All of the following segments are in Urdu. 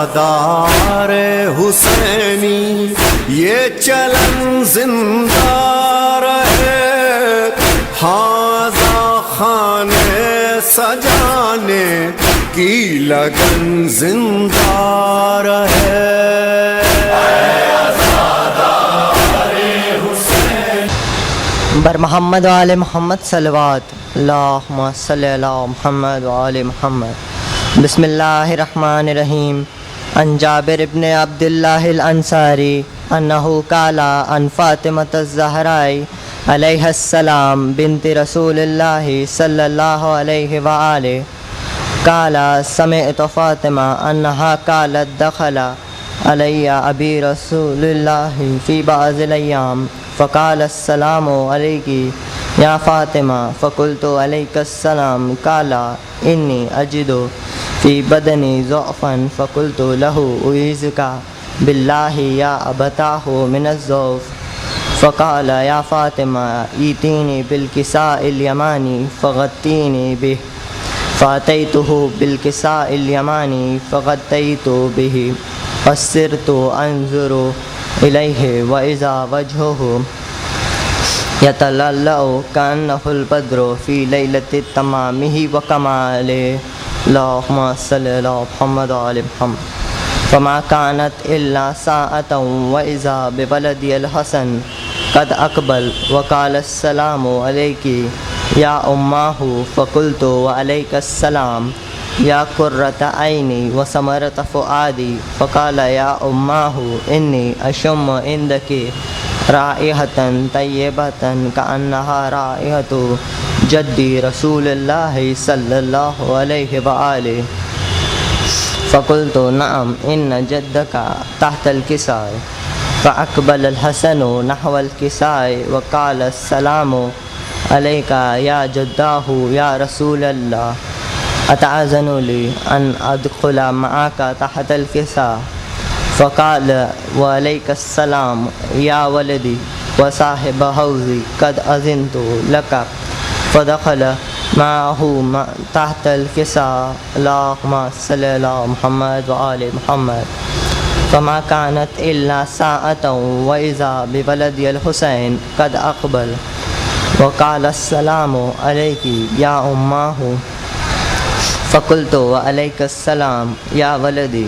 عزادار حسینی یہ چلن زندہ رہے، ہاذا خانے سجانے کی لگن زندہ رہے۔ بر محمد و آل محمد صلوات، اللہم صلی علی محمد و آل محمد۔ بسم اللہ الرحمن الرحیم۔ عن جابر بن عبداللہ الانصاری انہو قال عن فاطمۃ الزہراء علیہ السلام بنت رسول اللہ صلی اللہ علیہ وآلہ قال سمعت فاطمہ انہا قالت دخل علی ابی رسول اللہ فی بعض الایام فقال السلام علیکی یا فاطمہ فقلت علیک السلام قال انی اجد فی بدنی ضعفا فقلت له اعیذک باللہ یا ابتاہ من الضعف فقال یا فاطمہ ایتینی بالکساء الیمانی فغطینی بہ فاتیتہ بالکساء الیمانی فغطیت بہ فصرت انظر الیہ واذا وجہہ یتلألأ کأنہ البدر فی لیلۃ تمامہ وکمالہ، اللہم صلی علی محمد وآل محمد۔ فما كانت الا ساعة واذا بولدی الحسن قد اقبل وقال السلام علیک یا اماہ فقلت وعلیک السلام یا قرۃ عینی وثمرۃ فؤادی فقال یا اماہ انی اشم عندک رائحۃ طیبۃ کأنہا رائحۃ جدی رسول اللہ صلی اللہ علیہ وآلہ فقلت نعم ان جدک تحت الکساء فاقبل الحسن نحو الکساء وقال السلام علیک یا جداہ یا رسول اللہ اتأذن لی ان ادخل معک تحت الکساء فقال وعلیک السلام یا ولدی وصاحب حوضی قد اذنت لک فدخل معه تحت الکساء، اللہم صلی علی محمد وآل محمد۔ فما كانت الا ساعة واذا بولدی الحسین قد اقبل وقال السلام علیک یا اماہ فقلت وعلیک السلام یا ولدی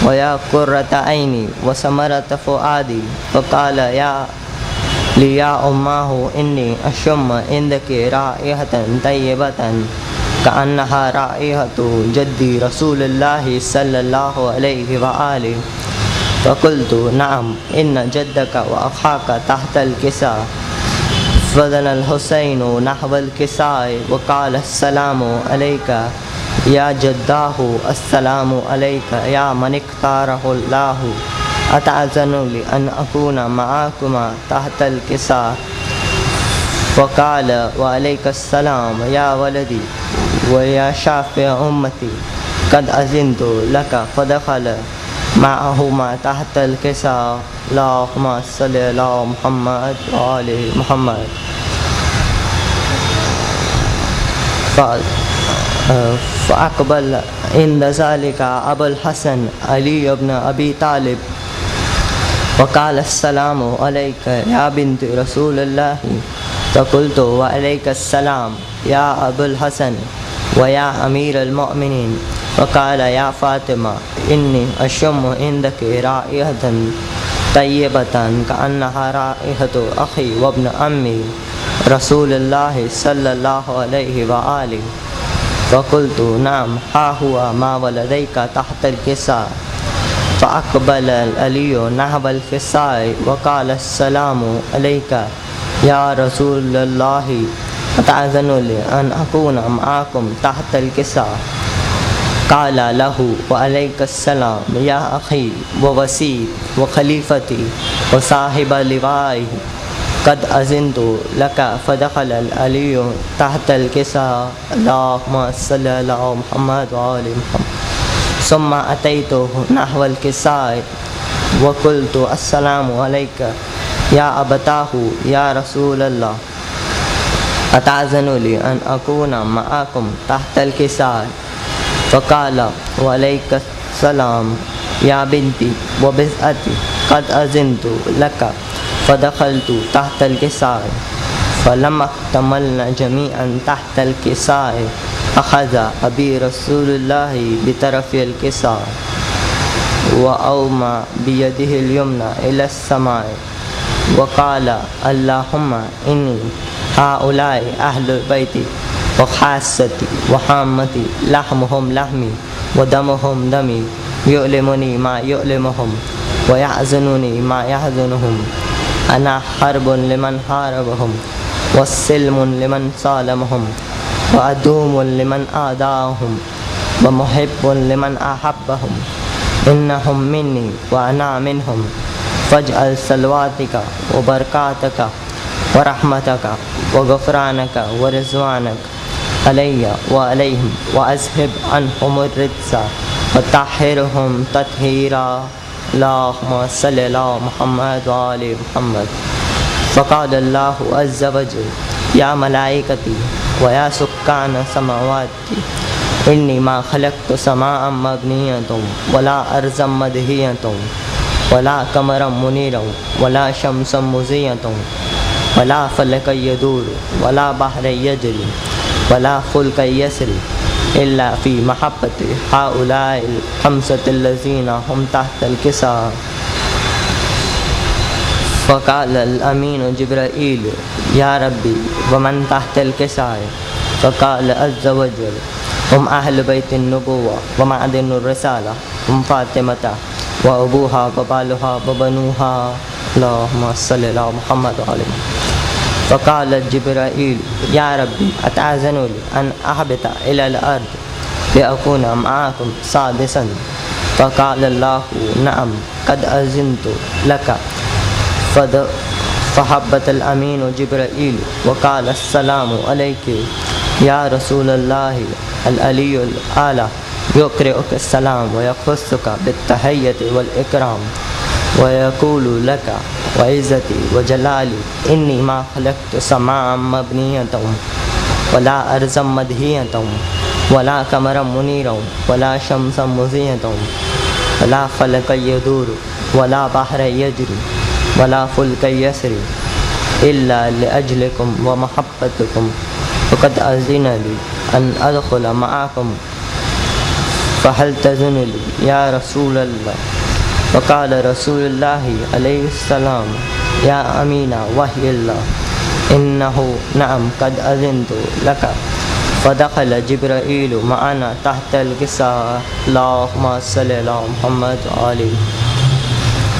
ویا قرۃ عینی وثمرۃ فؤادی فقال یا اماہ انی اشم عندک رائحۃ طیبۃ کأنہا رائحۃ جدی رسول اللہ صلی اللہ علیہ وآلہ فقلت نعم ان جدک واخاک تحت الکساء فضل الحسین نحو الکساء وقال السلام علیک یا جداہ السلام علیک یا من اختارہ اللہ اتأذن لی ان اکون معاکما تحت الکساء فقال وعلیک السلام یا ولدی ویا شافع امتی قد اذنت لک فدخل معہما تحت الکساء، اللہم صلی علی محمد وآل محمد۔ فاقبل عند ذلك ابو الحسن علی بن ابی طالب وقال السلام علیک یا بنت رسول اللہ فقلت وعلیک السلام یا ابو الحسن ویا امیر المؤمنین وقال یا فاطمہ انی اشم عندک رائحۃ طیبۃ کأنہا رائحۃ اخی وابن امی رسول اللہ صلی اللہ علیہ وآلہ فقلت نعم ہا ہوا ما ولدیک تحت الکساء فاقبل علی نحو الکساء وقال السلام علیک یا رسول اللہ اتأذن لی ان اکون معاکم تحت الکساء قال له وعلیک السلام یا اخی ووسیط وخلیفتی وصاحب لوائی قد اذنت لک فدخل العلی تحت الکساء، اللہم صلی علی محمد وآل محمد۔ ثم اتیتہ نحو الکساء وقلت السلام علیک یا ابتاہ یا رسول اللہ اتأذن لی ان اکون معاکم تحت الکساء فقال وعلیک السلام يا بنتي وبزأتي قد أذنت لك فدخلت تحت الكساء فلما اكتملنا جميعا تحت الكساء أخذ أبي رسول الله بطرف الكساء وأومى بيده اليمنى إلى السماء وقال اللهم إني هؤلاء أهل البيت وخاصتي وحامتي لحمهم لحمي ودمهم دمي يؤلمني ما يؤلمهم ويحزنني ما يحزنهم أنا حرب لمن حاربهم والسلم لمن سالمهم وأدوم لمن آداهم ومحب لمن أحبهم إنهم مني وأنا منهم فاجعل صلواتك وبركاتك ورحمتك وغفرانك ورضوانك علي وعليهم وأذهب عنهم الرجس وطهرهم تطهيرا اللهم صل على محمد وآل محمد. فقال الله عز وجل يا ملائكتي ويا سكان سماواتي إني ما خلقت سماء مبنية ولا أرضا مدهية ولا قمرا منيرا ولا شمسا مضيئة ولا فلكا يدور ولا بحرا يجري ولا فلكا يسري إلا في محبة هؤلاء الخمسة الذين هم تحت الكساء. فقال الأمين جبرائيل يا ربي ومن تحت الكساء؟ فقال عز وجل هم أهل بيت النبوة ومعدن الرسالة هم فاطمة وأبوها وبالها وبنوها اللهم صل على محمد وعلى فقال جبرائيل يا ربي أتأذن لي أن أهبط إلى الأرض لأكون معكم سادسا؟ فقال الله نعم قد أذنت لك. فهبط الأمين جبرائيل وقال السلام عليك يا رسول الله العلي الأعلى يقرئك السلام ويخصك بالتحية والإكرام ويقول لك وعزتي وجلالي إني ما خلقت سماء مبنية ولا أرضا مدهية ولا قمرا منيرا ولا شمسا مضيئة ولا فلكا يدور ولا بحر يجري ولا فلك يسري إلا لأجلكم ومحبتكم فقد أذن لي أن أدخل معكم فهل تزن لي يا رسول الله؟ وقال رسول الله عليه السلام يا أمين وحي الله إنه نعم قد أذنت لك. فدخل جبرائيل معنا تحت الكساء اللهم صل على محمد وآله.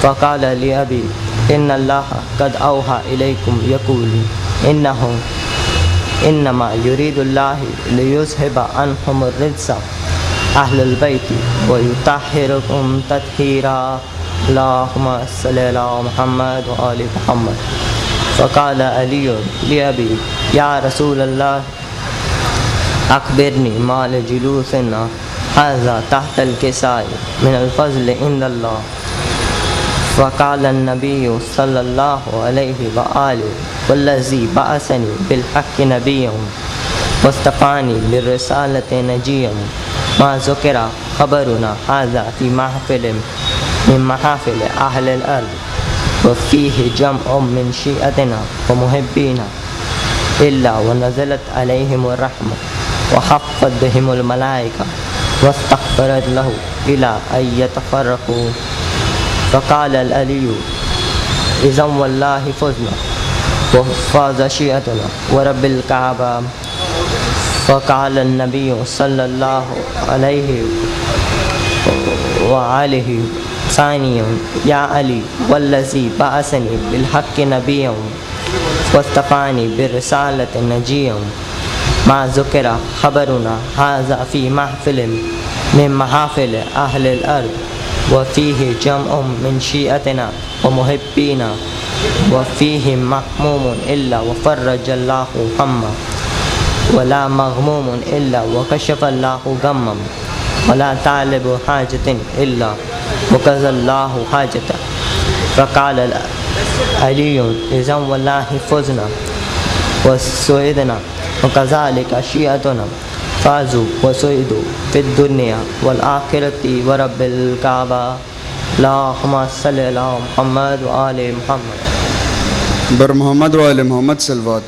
فقال لأبي إن الله قد أوحى إليكم يقول إنما يريد الله ليذهب عنكم الرجس أهل البيت ويطهركم تطهيرا اللهم صل على محمد وآل محمد. فقال علي لأبي يا رسول الله أخبرني ما لجلوسنا هذا تحت الكساء من الفضل عند الله. فقال النبي صلى الله عليه وآله والذي بعثني بالحق نبيا واصطفاني للرسالة نجيا ما ذكر خبرنا هذا في محفل من محافل أهل الأرض وفيه جمع من شيعتنا ومحبينا إلا ونزلت عليهم الرحمة وحفت بهم الملائكة واستغفرت له إلى أن يتفرقوا. فقال العلي إذا والله فزنا وفاز شيعتنا ورب الكعبة. فقال النبي صلى الله عليه وآله ثانيا يا علي والذي بعثني بالحق نبيا واصطفاني بالرسالة نجيا ما ذكر خبرنا هذا في محفل من محافل أهل الأرض وفيه جمع من شيعتنا ومحبينا وفيه محموم إلا وفرج الله همه ولا مغموم إلا وكشف الله غمه ولا طالب حاجة إلا وقضى الله حاجته. فقال علي إذا والله فزنا وسعدنا وكذلك شيعتنا فازوا وسعدوا في الدنيا والآخرة ورب الكعبة اللهم صل على محمد وآل محمد. بر محمد و آل محمد صلوات.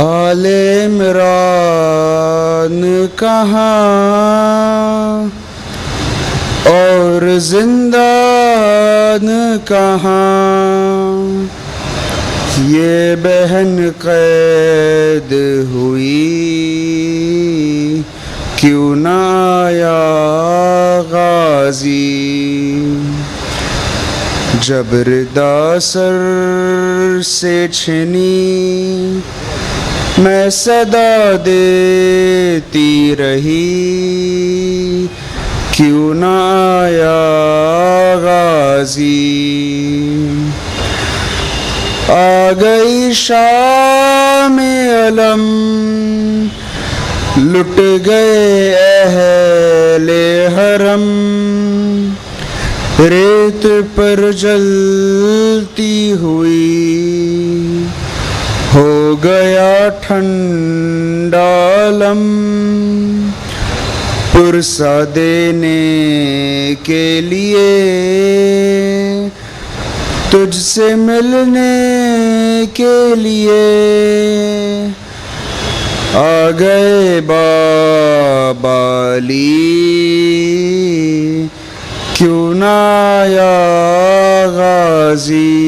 آل عمران کہاں اور زندان کہاں، یہ بہن قید ہوئی کیوں نہ آیا غازی، جب ردا سر سے چھنی میں صدا دیتی رہی کیوں نہ آیا غازی، آ گئی شام علم لٹ گئے اہل حرم، ریت پر جلتی ہوئی ہو گیا ٹھنڈا علم، پرسہ دینے کے لیے تجھ سے ملنے کے لیے آ گئے بابا علی، کیوں نہ آیا غازی،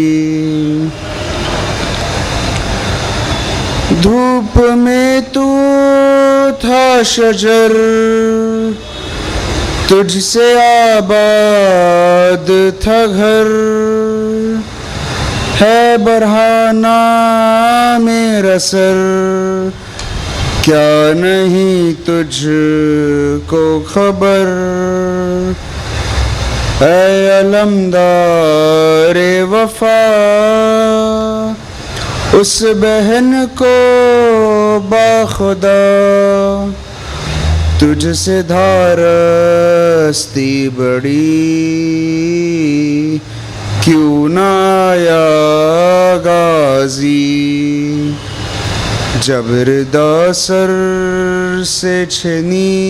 دھوپ میں تو تھا شجر تجھ سے آباد تھا گھر، ہے برہانہ میرا سر کیا نہیں تجھ کو خبر، اے علمدار وفا اس بہن کو باخدا، تجھ سے دھارستی بڑی کیوں نہ آیا غازی، جب ردا سر سے چھنی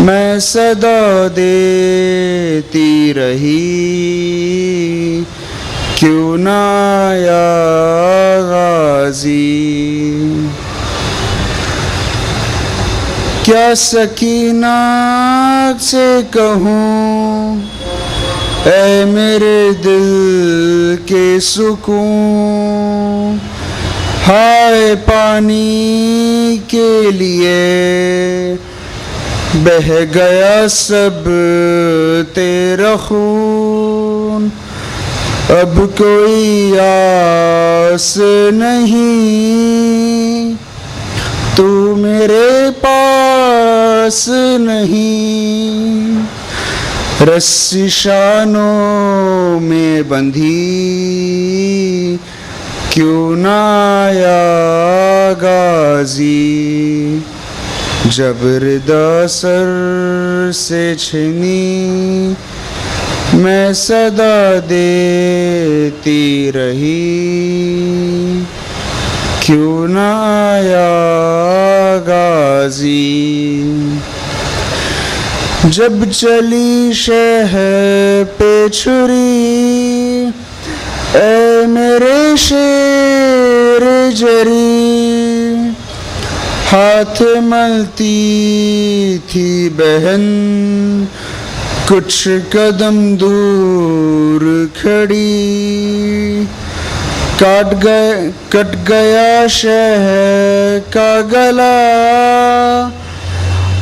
میں صدا دیتی رہی کیوں نہ آیا غازی، کیا سکینہ سے کہوں اے میرے دل کے سکون، ہائے پانی کے لیے بہہ گیا سب تیرا خون، اب کوئی آس نہیں تو میرے پاس نہیں، رسی شانوں میں بندھی کیوں نہ آیا غازی، جب ردا سر سے چھنی میں صدا دیتی رہی کیوں نہ آیا غازی، جب چلی شہر پہ چھری اے میرے شیر جری، ہاتھ ملتی تھی بہن کچھ قدم دور کھڑی، کٹ گیا شہر کا گلا،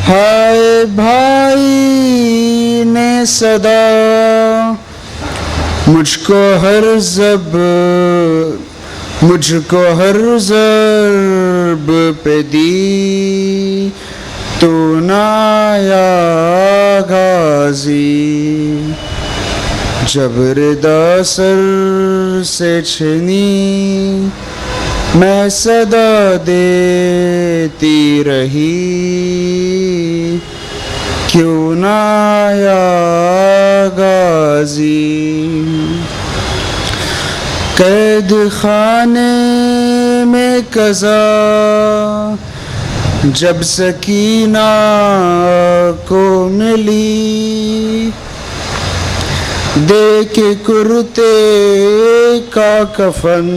ہائے بھائی نے صدا مجھ کو ہر ضرب پہ دی تو نہ آیا غازی، جب ردا سر سے چھنی میں صدا دیتی رہی کیوں نہ آیا غازی، قید خانے میں قضا جب سکینہ کو ملی، دے کے کرتے کا کفن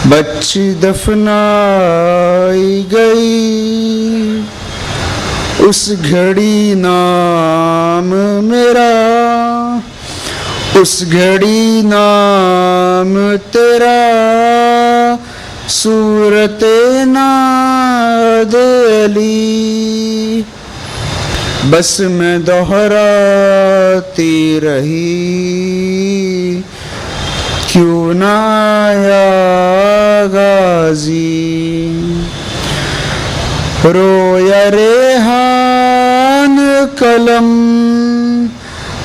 بچی دفنائی گئی، اس گھڑی نام میرا، اس گھڑی نام تیرا، صورت ناد علی بس میں دہراتی رہی، کیوں نہ آیا غازی، رویا ریحان قلم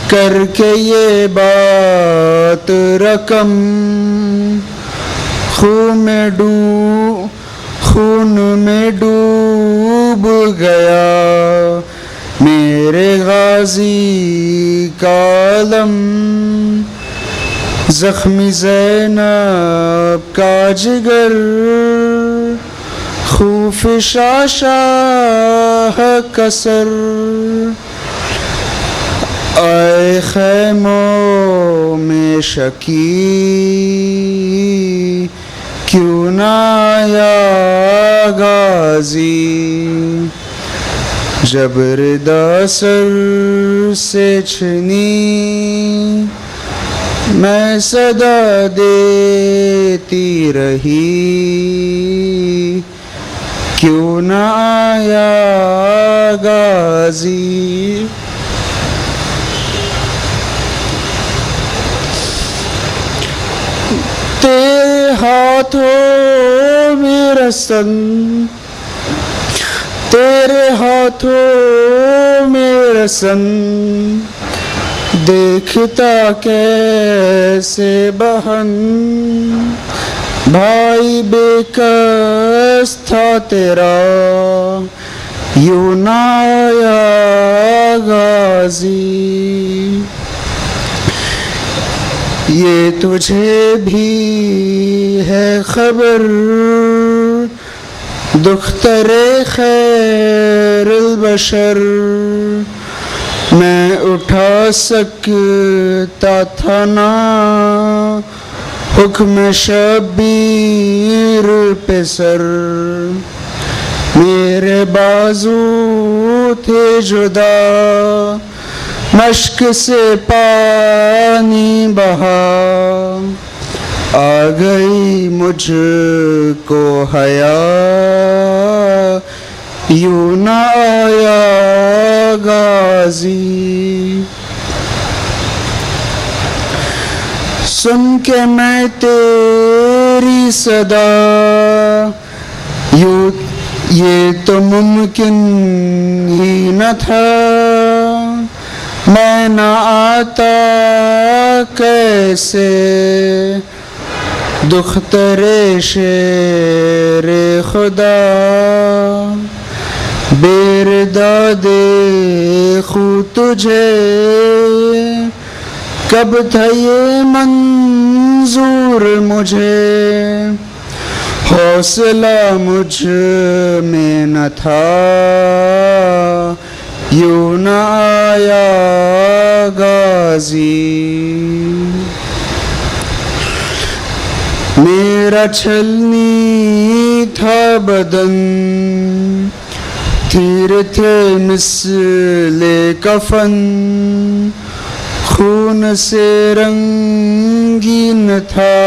کر کے یہ بات رقم، خون میں ڈوب گیا میرے غازی کا علم، زخمی زینب کا جگر خوف شاہ کسر، آئے خیموں میں شکی، کیوں نہ آیا غازی، جب ردا سر سے چھنی میں صدا دیتی رہی، کیوں نہ آیا غازی۔ تیرے ہاتھوں میں رسن، تیرے ہاتھوں میں رسن، دیکھتا کیسے بہن، بھائی بے کس تھا تیرا، یوں نہ آیا غازی، یہ تجھے بھی ہے خبر، دختر خیر البشر، میں اٹھا سکتا تھا نا حکم شبیر پہ سر، میرے بازو تھے جدا، مشک سے پانی بہا، آ گئی مجھ کو حیا، یوں نہ آیا غازی، سن کے میں تیری صدا، یہ تو ممکن ہی نہ تھا، میں نہ آتا کیسے، دختر شیر خدا، بیردا دیکھوں تجھے، کب تھا یہ منظور مجھے، حوصلہ مجھ میں نہ تھا، یوں نہ آیا غازی، میرا چھلنی تھا بدن، تیر تھے مثل کفن، خون سے رنگین تھا،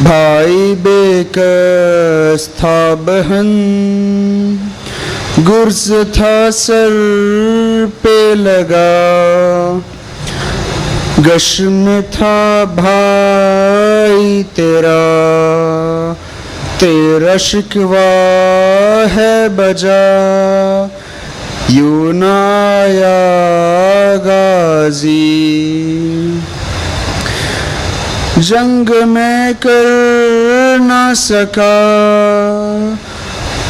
بھائی بے کس تھا بہن، گرز تھا سر پہ لگا، گشم تھا بھائی تیرا، تیرا شکوہ ہے بجا، یوں نہ آیا غازی، جنگ میں کر نہ سکا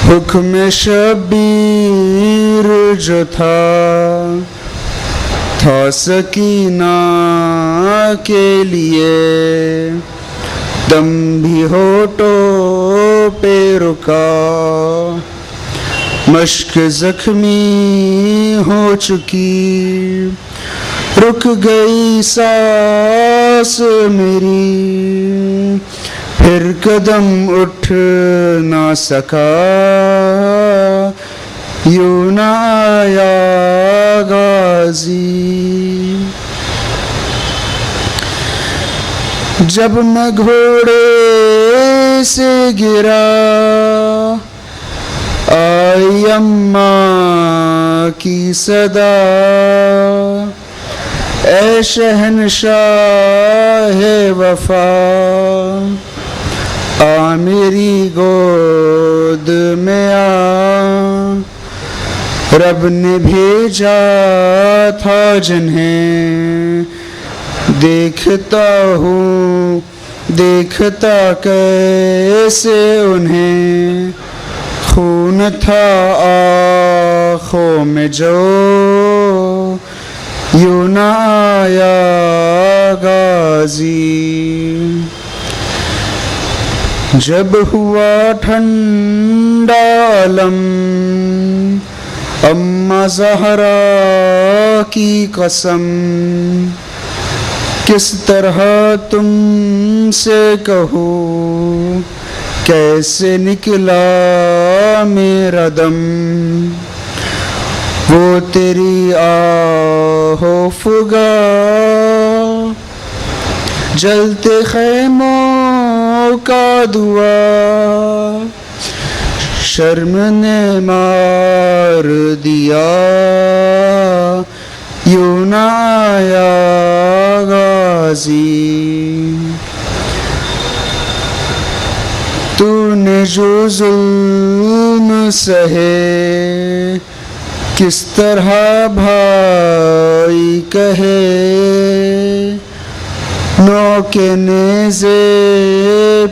حکم شبیر جو تھا سکینہ کے لیے دم بھی ہونٹوں پہ رکا، مشک زخمی ہو چکی، رک گئی سانس میری، پھر قدم اٹھ نہ سکا، یوں نہ آیا غازی۔ جب میں گھوڑے سے گرا، آئی اماں کی صدا، اے شہنشاہ وفا، آ میری گود میں آ، رب نے بھیجا تھا جنہیں، دیکھتا ہوں دیکھتا کیسے انہیں، خون تھا آنکھوں میں جو، یوں نہ آیا غازی۔ جب ہوا ٹھنڈا علم، اماں زہرا کی قسم، کس طرح تم سے کہوں، کیسے نکلا میرا دم، وہ تیری آہو فگا، جلتے خیموں کا دعا، شرم نے مار دیا، یوں نہ آیا غازی۔ تو نے جو ظلم سہے، کس طرح بھائی کہے، نو کے نیزے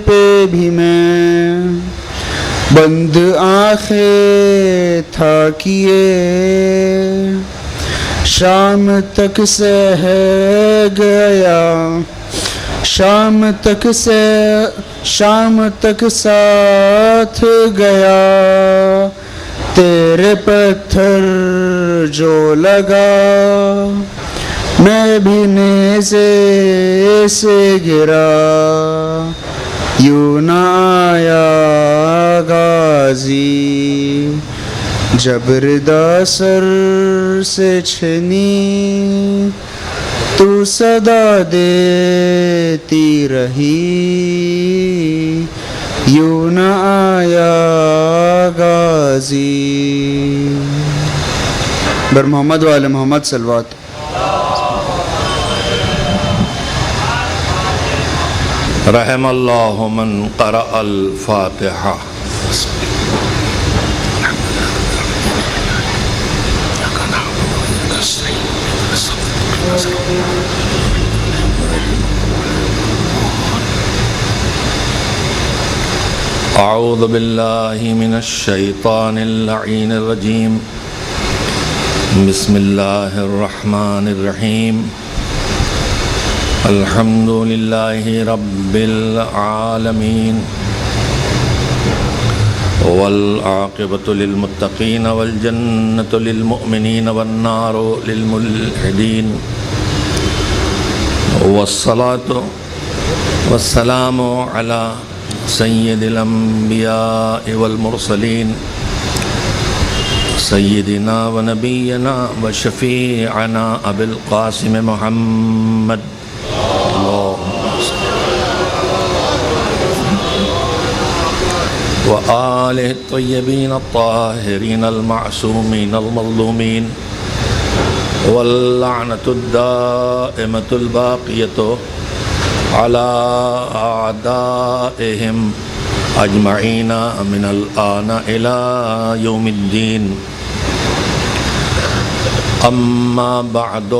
پہ بھی میں بند آنکھیں تھا کیے، شام تک سہ گیا، شام تک ساتھ گیا، تیرے پتھر جو لگا، میں بھی نیزے سے گرا، یوں نہ آیا غازی۔ جب ردا سر سے چھنی، تو صدا دیتی رہی، یوں نہ آیا غازی۔ بر محمد وآل محمد صلوات۔ رحم اللہ من قرأ الفاتحہ۔ اعوذ باللہ من الشیطان اللعین الرجیم، بسم اللہ الرحمن الرحیم، الحمد للہ رب العالمین، والعاقبۃ للمتقین والجنۃ للمؤمنین والنار للملحدین، والصلاة والسلام علی سید الانبیاء والمرسلین، سیدنا و نبینا و شفیعنا ابی القاسم محمد، و آلہ الطیبین الطاہرین المعصومین المظلومین، واللعنۃ الدائمۃ الباقیۃ علی اعدائہم اجمعین من الآن الی یوم الدین۔ اما بعد،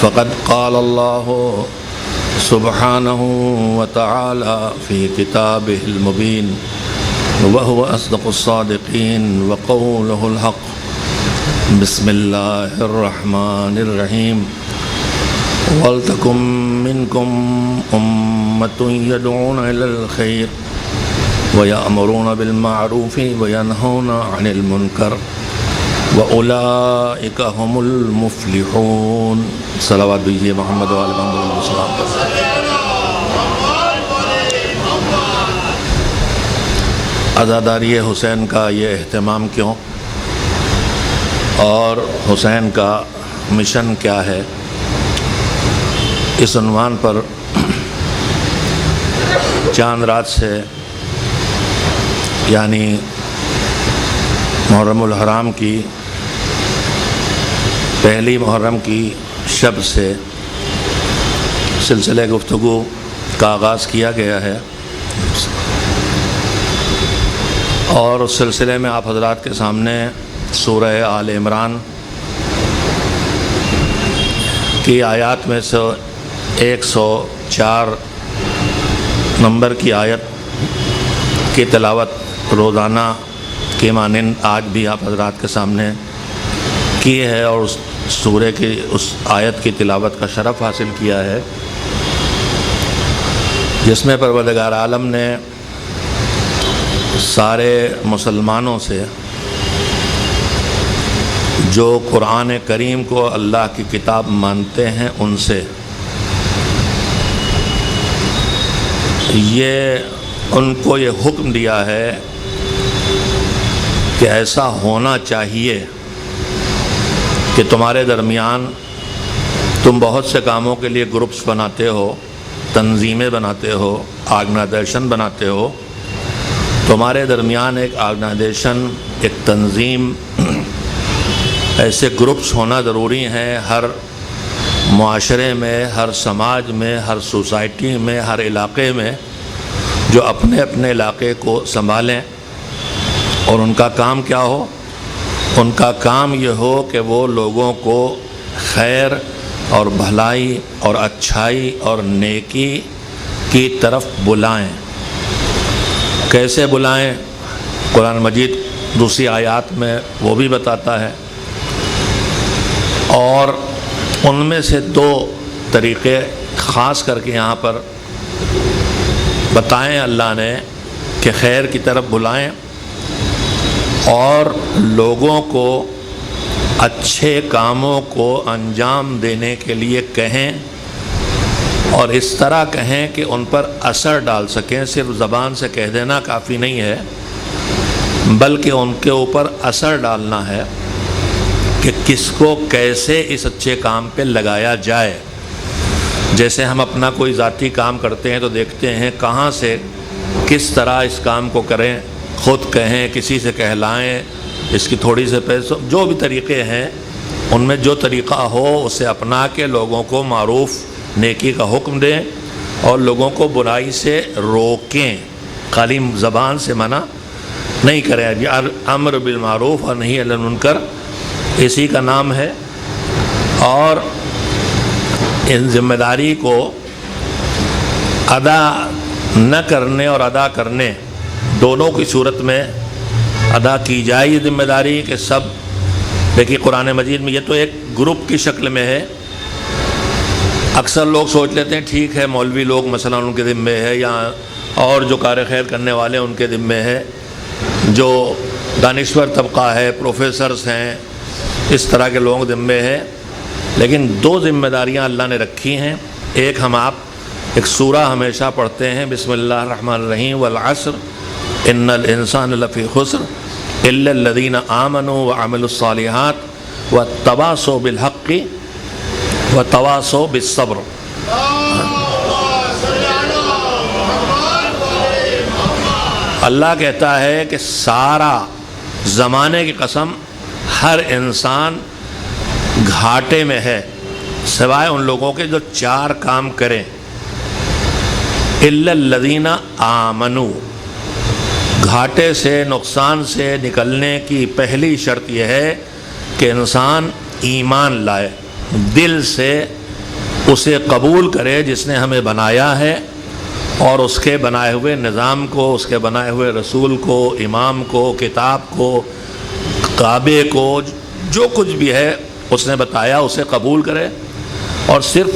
فقد قال اللہ سبحانہ وتعالی فی کتابہ المبین، وهو أصدق الصادقين وقوله الحق۔ بسم الله الرحمن الرحيم، ولتكن منكم أمة يدعون إلى الخير ويأمرون بالمعروف وينهون عن المنكر وأولئك هم المفلحون. صلوات بھیجیے محمد و آل محمد علیہ السلام پر. عزاداری حسین کا یہ اہتمام کیوں اور حسین کا مشن کیا ہے، اس عنوان پر چاند رات سے یعنی محرم الحرام کی پہلی محرم کی شب سے سلسلہ گفتگو کا آغاز کیا گیا ہے، اور اس سلسلے میں آپ حضرات کے سامنے سورہ آل عمران کی آیات میں سے 104 نمبر کی آیت کی تلاوت روزانہ کے مانند آج بھی آپ حضرات کے سامنے کی ہے، اور اس سورہ کی اس آیت کی تلاوت کا شرف حاصل کیا ہے، جس میں پروردگار عالم نے سارے مسلمانوں سے جو قرآن کریم کو اللہ کی کتاب مانتے ہیں ان سے ان کو یہ حکم دیا ہے کہ ایسا ہونا چاہیے کہ تمہارے درمیان تم بہت سے کاموں کے لیے گروپس بناتے ہو، تنظیمیں بناتے ہو، آرگنائزیشن بناتے ہو. تمہارے درمیان ایک آرگنائزیشن، ایک تنظیم، ایسے گروپس ہونا ضروری ہیں ہر معاشرے میں، ہر سماج میں، ہر سوسائٹی میں، ہر علاقے میں، جو اپنے اپنے علاقے کو سنبھالیں. اور ان کا کام کیا ہو؟ ان کا کام یہ ہو کہ وہ لوگوں کو خیر اور بھلائی اور اچھائی اور نیکی کی طرف بلائیں. کیسے بلائیں؟ قرآن مجید دوسری آیات میں وہ بھی بتاتا ہے، اور ان میں سے 2 طریقے خاص کر کے یہاں پر بتائیں اللہ نے کہ خیر کی طرف بلائیں اور لوگوں کو اچھے کاموں کو انجام دینے کے لیے کہیں، اور اس طرح کہیں کہ ان پر اثر ڈال سکیں. صرف زبان سے کہہ دینا کافی نہیں ہے، بلکہ ان کے اوپر اثر ڈالنا ہے کہ کس کو کیسے اس اچھے کام پہ لگایا جائے. جیسے ہم اپنا کوئی ذاتی کام کرتے ہیں تو دیکھتے ہیں کہاں سے کس طرح اس کام کو کریں، خود کہیں، کسی سے کہلائیں، اس کی تھوڑی سے پیسوں، جو بھی طریقے ہیں ان میں جو طریقہ ہو اسے اپنا کے لوگوں کو معروف نیکی کا حکم دیں اور لوگوں کو برائی سے روکیں. خالی زبان سے منع نہیں کریں. امر بالمعروف اور نہی عن المنکر اسی کا نام ہے. اور ان ذمہ داری کو ادا نہ کرنے اور ادا کرنے دونوں کی صورت میں ادا کی جائے یہ ذمہ داری کہ سب. دیکھیے قرآن مجید میں یہ تو ایک گروپ کی شکل میں ہے. اکثر لوگ سوچ لیتے ہیں ٹھیک ہے مولوی لوگ مثلا ان کے ذمے ہے، یا اور جو کار خیر کرنے والے ان کے ذمے ہے، جو دانشور طبقہ ہے، پروفیسرز ہیں، اس طرح کے لوگ ذمے ہے. لیکن 2 ذمہ داریاں اللہ نے رکھی ہیں. ایک ہم آپ ایک سورہ ہمیشہ پڑھتے ہیں، بسم اللہ الرحمن الرحیم، والعصر ان الانسان لفی خسر الا الذین آمنوا وعملوا الصالحات وتواصوا بالحق وتواصوا بالصبر. اللہ کہتا ہے کہ سارا زمانے کی قسم ہر انسان گھاٹے میں ہے سوائے ان لوگوں کے جو 4 کام کریں. الا الذین آمنوا، گھاٹے سے نقصان سے نکلنے کی پہلی شرط یہ ہے کہ انسان ایمان لائے، دل سے اسے قبول کرے جس نے ہمیں بنایا ہے، اور اس کے بنائے ہوئے نظام کو، اس کے بنائے ہوئے رسول کو، امام کو، کتاب کو، کعبے کو، جو کچھ بھی ہے اس نے بتایا اسے قبول کرے. اور صرف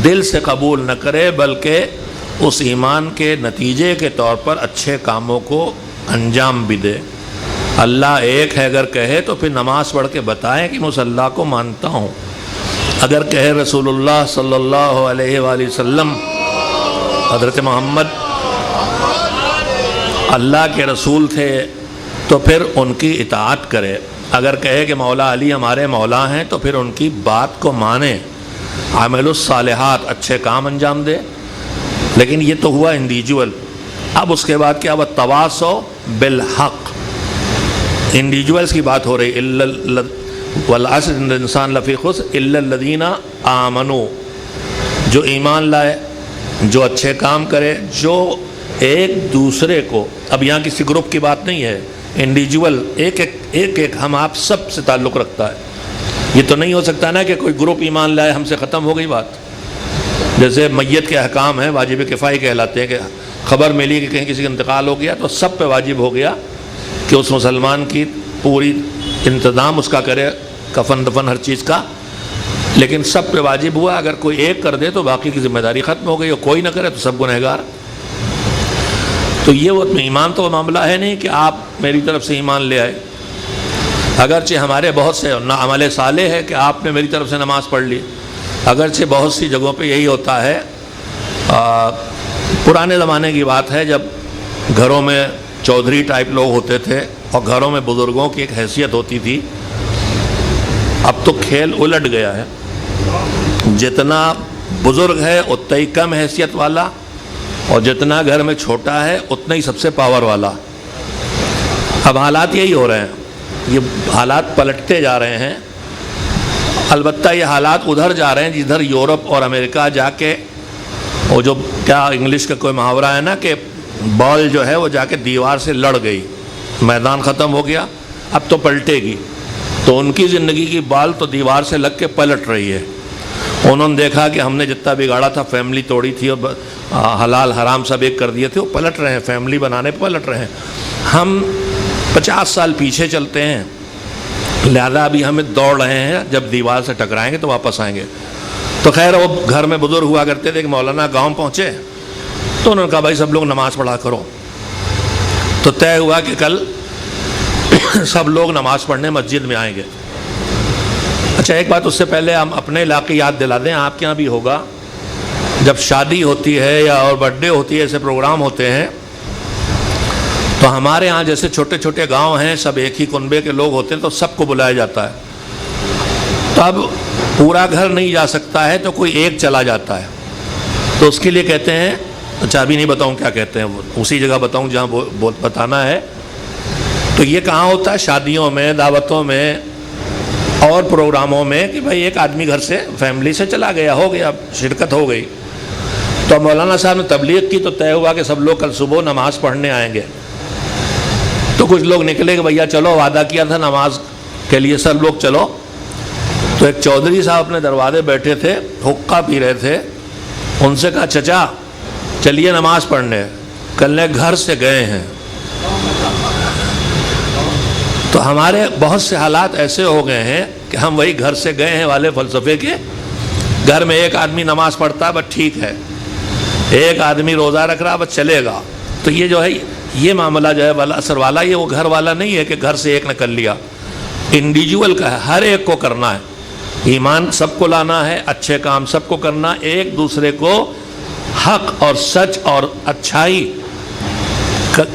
دل سے قبول نہ کرے بلکہ اس ایمان کے نتیجے کے طور پر اچھے کاموں کو انجام بھی دے۔ اللہ ایک ہے اگر کہے تو پھر نماز پڑھ کے بتائیں کہ میں اس اللہ کو مانتا ہوں۔ اگر کہے رسول اللہ صلی اللہ علیہ وآلہ وسلم حضرت محمد اللہ کے رسول تھے تو پھر ان کی اطاعت کرے۔ اگر کہے کہ مولا علی ہمارے مولا ہیں تو پھر ان کی بات کو مانے، عمل الصالحات، اچھے کام انجام دے۔ لیکن یہ تو ہوا انڈیویجول۔ اب اس کے بعد کیا ہوا؟ تواصوا بالحق، انڈیویجولس کی بات ہو رہی۔ والعصر ان الانسان لفی خسر الا الذین آمنوا، جو ایمان لائے، جو اچھے کام کرے، جو ایک دوسرے کو، اب یہاں کسی گروپ کی بات نہیں ہے، انڈیویجول، ایک ہم آپ سب سے تعلق رکھتا ہے۔ یہ تو نہیں ہو سکتا نا کہ کوئی گروپ ایمان لائے ہم سے ختم ہو گئی بات۔ جیسے میت کے احکام ہیں واجب کفائی کہلاتے ہیں، کہ خبر ملی کہ کہیں کسی کا انتقال ہو گیا تو سب پہ واجب ہو گیا کہ اس مسلمان کی پوری انتظام اس کا کرے، کفن دفن ہر چیز کا۔ لیکن سب پہ واجب ہوا، اگر کوئی ایک کر دے تو باقی کی ذمہ داری ختم ہو گئی، اور کوئی نہ کرے تو سب گنہگار۔ تو یہ وہ ایمان تو معاملہ ہے نہیں کہ آپ میری طرف سے ایمان لے آئے، اگرچہ ہمارے بہت سے عمل صالح ہے کہ آپ نے میری طرف سے نماز پڑھ لی، اگرچہ بہت سی جگہوں پہ یہی ہوتا ہے۔ پرانے زمانے کی بات ہے جب گھروں میں چودھری ٹائپ لوگ ہوتے تھے اور گھروں میں بزرگوں کی ایک حیثیت ہوتی تھی۔ اب تو کھیل الٹ گیا ہے، جتنا بزرگ ہے اتنا ہی کم حیثیت والا، اور جتنا گھر میں چھوٹا ہے اتنا ہی سب سے پاور والا۔ اب حالات یہی ہو رہے ہیں، یہ حالات پلٹتے جا رہے ہیں۔ البتہ یہ حالات ادھر جا رہے ہیں جدھر یورپ اور امریکہ جا کے، وہ جو کیا انگلش کا کوئی محاورہ ہے نا کہ بال جو ہے وہ جا کے دیوار سے لڑ گئی، میدان ختم ہو گیا، اب تو پلٹے گی۔ تو ان کی زندگی کی بال تو دیوار سے لگ کے پلٹ رہی ہے۔ انہوں نے دیکھا کہ ہم نے جتنا بگاڑا تھا، فیملی توڑی تھی اور حلال حرام سب ایک کر دیے تھے، وہ پلٹ رہے ہیں، فیملی بنانے پہ پلٹ رہے ہیں۔ ہم 50 سال پیچھے چلتے ہیں، لہذا ابھی ہمیں دوڑ رہے ہیں، جب دیوار سے ٹکرائیں گے تو واپس آئیں گے۔ تو خیر وہ گھر میں بزرگ ہوا کرتے تھے کہ مولانا گاؤں پہنچے تو انہوں نے کہا بھائی سب لوگ نماز پڑھا کرو۔ تو طے ہوا کہ کل سب لوگ نماز پڑھنے مسجد میں آئیں گے۔ اچھا ایک بات اس سے پہلے ہم اپنے علاقے یاد دلا دیں، آپ کے یہاں بھی ہوگا، جب شادی ہوتی ہے یا اور برتھ ڈے ہوتی ہے، ایسے پروگرام ہوتے ہیں، تو ہمارے ہاں جیسے چھوٹے چھوٹے گاؤں ہیں، سب ایک ہی کنبے کے لوگ ہوتے ہیں، تو سب کو بلایا جاتا ہے۔ تو اب پورا گھر نہیں جا سکتا ہے تو کوئی ایک چلا جاتا ہے، تو اس کے لیے کہتے ہیں، اچھا ابھی نہیں بتاؤں کیا کہتے ہیں، اسی جگہ بتاؤں جہاں بتانا ہے۔ تو یہ کہاں ہوتا ہے؟ شادیوں میں، دعوتوں میں اور پروگراموں میں، کہ بھائی ایک آدمی گھر سے، فیملی سے چلا گیا، ہو گیا، شرکت ہو گئی۔ تو مولانا صاحب نے تبلیغ کی تو طے ہوا کہ سب لوگ کل صبح نماز پڑھنے آئیں گے۔ تو کچھ لوگ نکلے کہ بھیا چلو، وعدہ کیا تھا نماز کے لیے سب لوگ چلو۔ تو ایک چودھری صاحب اپنے دروازے بیٹھے تھے، حقہ پی رہے تھے، ان سے کہا چچا چلیے نماز پڑھنے، کل گھر سے گئے ہیں۔ تو ہمارے بہت سے حالات ایسے ہو گئے ہیں کہ ہم وہی گھر سے گئے ہیں والے فلسفے کے۔ گھر میں ایک آدمی نماز پڑھتا ہے بس ٹھیک ہے، ایک آدمی روزہ رکھ رہا بس چلے گا۔ تو یہ جو ہے یہ معاملہ جو ہے والا اثر والا، یہ وہ گھر والا نہیں ہے کہ گھر سے ایک نے کر لیا، انڈیویجول کا ہے، ہر ایک کو کرنا ہے۔ ایمان سب کو لانا ہے، اچھے کام سب کو کرنا، ایک دوسرے کو حق اور سچ اور اچھائی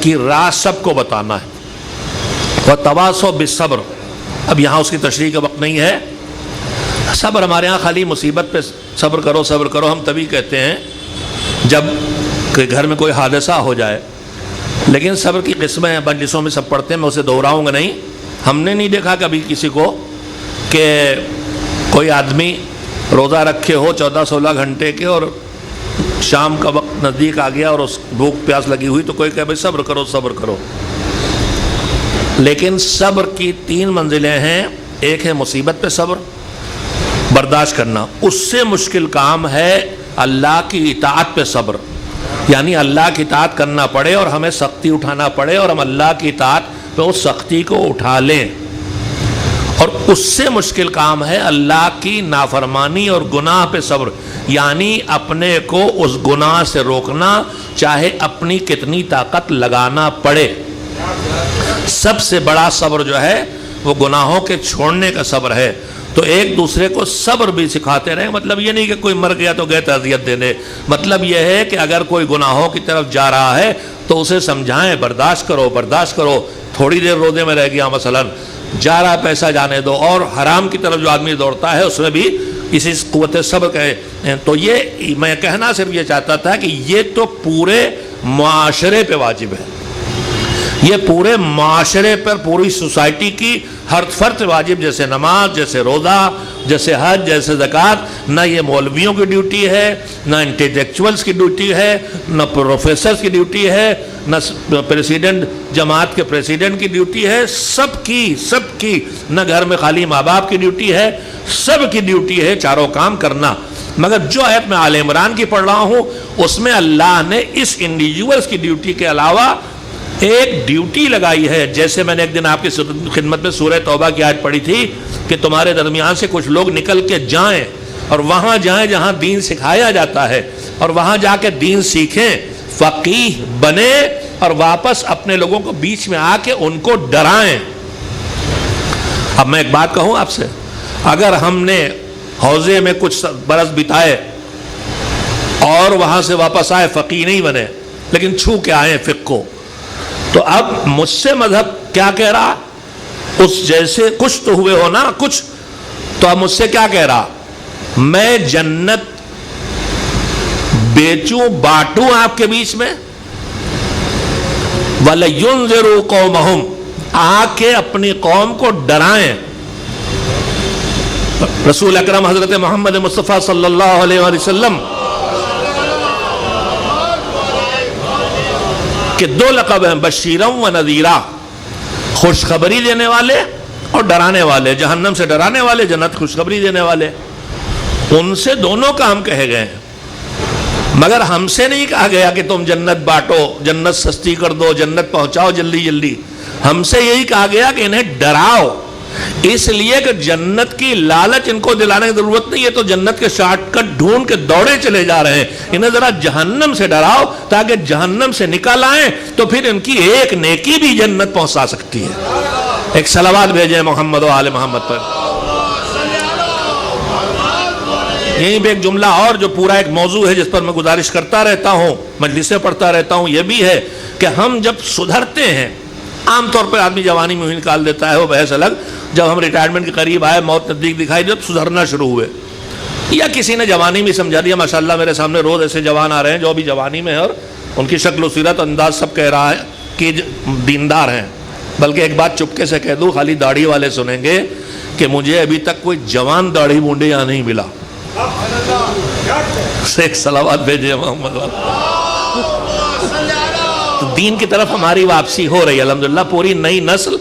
کی راہ سب کو بتانا ہے۔ وَتَوَاصَوْا بِالصَّبْرِ، اب یہاں اس کی تشریح کا وقت نہیں ہے۔ صبر ہمارے ہاں خالی مصیبت پہ صبر کرو صبر کرو ہم تبھی کہتے ہیں جب کہ گھر میں کوئی حادثہ ہو جائے، لیکن صبر کی قسمیں مجلسوں میں سب پڑھتے ہیں، میں اسے دہراؤں گا نہیں۔ ہم نے نہیں دیکھا کبھی کسی کو کہ کوئی آدمی روزہ رکھے ہو 14-16 گھنٹے کے اور شام کا وقت نزدیک آ گیا اور اس بھوک پیاس لگی ہوئی تو کوئی کہے بھائی صبر کرو صبر کرو۔ لیکن صبر کی 3 منزلیں ہیں، ایک ہے مصیبت پہ صبر، برداشت کرنا، اس سے مشکل کام ہے اللہ کی اطاعت پہ صبر، یعنی اللہ کی اطاعت کرنا پڑے اور ہمیں سختی اٹھانا پڑے اور ہم اللہ کی اطاعت پہ اس سختی کو اٹھا لیں اور اس سے مشکل کام ہے اللہ کی نافرمانی اور گناہ پہ صبر، یعنی اپنے کو اس گناہ سے روکنا، چاہے اپنی کتنی طاقت لگانا پڑے۔ سب سے بڑا صبر جو ہے وہ گناہوں کے چھوڑنے کا صبر ہے۔ تو ایک دوسرے کو صبر بھی سکھاتے رہیں، مطلب یہ نہیں کہ کوئی مر گیا تو گئے تعزیت دینے، مطلب یہ ہے کہ اگر کوئی گناہوں کی طرف جا رہا ہے تو اسے سمجھائیں، برداشت کرو برداشت کرو، تھوڑی دیر روزے میں رہ گیا مثلا، جا رہا پیسہ جانے دو، اور حرام کی طرف جو آدمی دوڑتا ہے اس میں بھی اسی قوت صبر کہے۔ تو یہ میں کہنا صرف یہ چاہتا تھا کہ یہ تو پورے معاشرے پہ واجب ہے، یہ پورے معاشرے پر، پوری سوسائٹی کی ہر فرد واجب، جیسے نماز، جیسے روزہ، جیسے حج، جیسے زکوٰۃ۔ نہ یہ مولویوں کی ڈیوٹی ہے، نہ انٹلیکچوئلس کی ڈیوٹی ہے، نہ پروفیسرز کی ڈیوٹی ہے، نہ پریسیڈنٹ جماعت کے پریسیڈنٹ کی ڈیوٹی ہے، سب کی، نہ گھر میں خالی ماں باپ کی ڈیوٹی ہے، سب کی ڈیوٹی ہے چاروں کام کرنا۔ مگر جو آیت میں آل عمران کی پڑھ رہا ہوں اس میں اللہ نے اس انڈیویجولز کی ڈیوٹی کے علاوہ ایک ڈیوٹی لگائی ہے، جیسے میں نے ایک دن آپ کی خدمت میں سورہ توبہ کی آیت پڑھی تھی کہ تمہارے درمیان سے کچھ لوگ نکل کے جائیں اور وہاں جائیں جہاں دین سکھایا جاتا ہے، اور وہاں جا کے دین سیکھیں، فقیہ بنے، اور واپس اپنے لوگوں کو بیچ میں آ کے ان کو ڈرائیں۔ اب میں ایک بات کہوں آپ سے، اگر ہم نے حوضے میں کچھ برس بتائے اور وہاں سے واپس آئے، فقیہ نہیں بنے لیکن چھو کے آئے فقہ کو، تو اب مجھ سے مذہب کیا کہہ رہا؟ اس جیسے کچھ تو ہوئے ہو نا کچھ، تو اب مجھ سے کیا کہہ رہا؟ میں جنت بیچوں بانٹوں آپ کے بیچ میں؟ وَلَيُنذِرُوا قَوْمَهُمْ، آ کے اپنی قوم کو ڈرائیں۔ رسول اکرم حضرت محمد مصطفیٰ صلی اللہ علیہ وآلہ وسلم کہ دو لقب ہیں، بشیرم و نذیرہ، خوشخبری دینے والے اور ڈرانے والے، جہنم سے ڈرانے والے، جنت خوشخبری دینے والے، ان سے دونوں کام کہے گئے ہیں۔ مگر ہم سے نہیں کہا گیا کہ تم جنت بانٹو، جنت سستی کر دو، جنت پہنچاؤ جلدی جلدی، ہم سے یہی کہا گیا کہ انہیں ڈراؤ، اس لیے کہ جنت کی لالچ ان کو دلانے کی ضرورت نہیں ہے، تو جنت کے شارٹ کٹ ڈھونڈ کے دوڑے چلے جا رہے ہیں، انہیں ذرا جہنم سے ڈراؤ تاکہ جہنم سے نکل آئیں، تو پھر ان کی ایک نیکی بھی جنت پہنچا سکتی ہے۔ ایک صلوات بھیجیں محمد و آل محمد پر۔ یہیں پہ ایک جملہ اور جو پورا ایک موضوع ہے جس پر میں گزارش کرتا رہتا ہوں، مجلسیں پڑھتا رہتا ہوں، یہ بھی ہے کہ ہم جب سدھرتے ہیں، عام طور پر آدمی جوانی میں ہی نکال دیتا ہے، وہ بحث الگ، جب ہم ریٹائرمنٹ کے قریب آئے، موت نزدیک دکھائی جب سدھرنا شروع ہوئے، یا کسی نے جوانی میں سمجھا دیا، ماشاءاللہ میرے سامنے روز ایسے جوان آ رہے ہیں جو ابھی جوانی میں ہیں اور ان کی شکل و صورت انداز سب کہہ رہا ہے کہ دیندار ہیں، بلکہ ایک بات چپکے سے کہہ دوں، خالی داڑھی والے سنیں گے کہ مجھے ابھی تک کوئی جوان داڑھی مونڈے یہاں نہیں ملا۔ ایک صلوات بھیجے محمد والا۔ دین کی طرف ہماری واپسی ہو رہی ہے الحمدللہ، پوری نئی نسل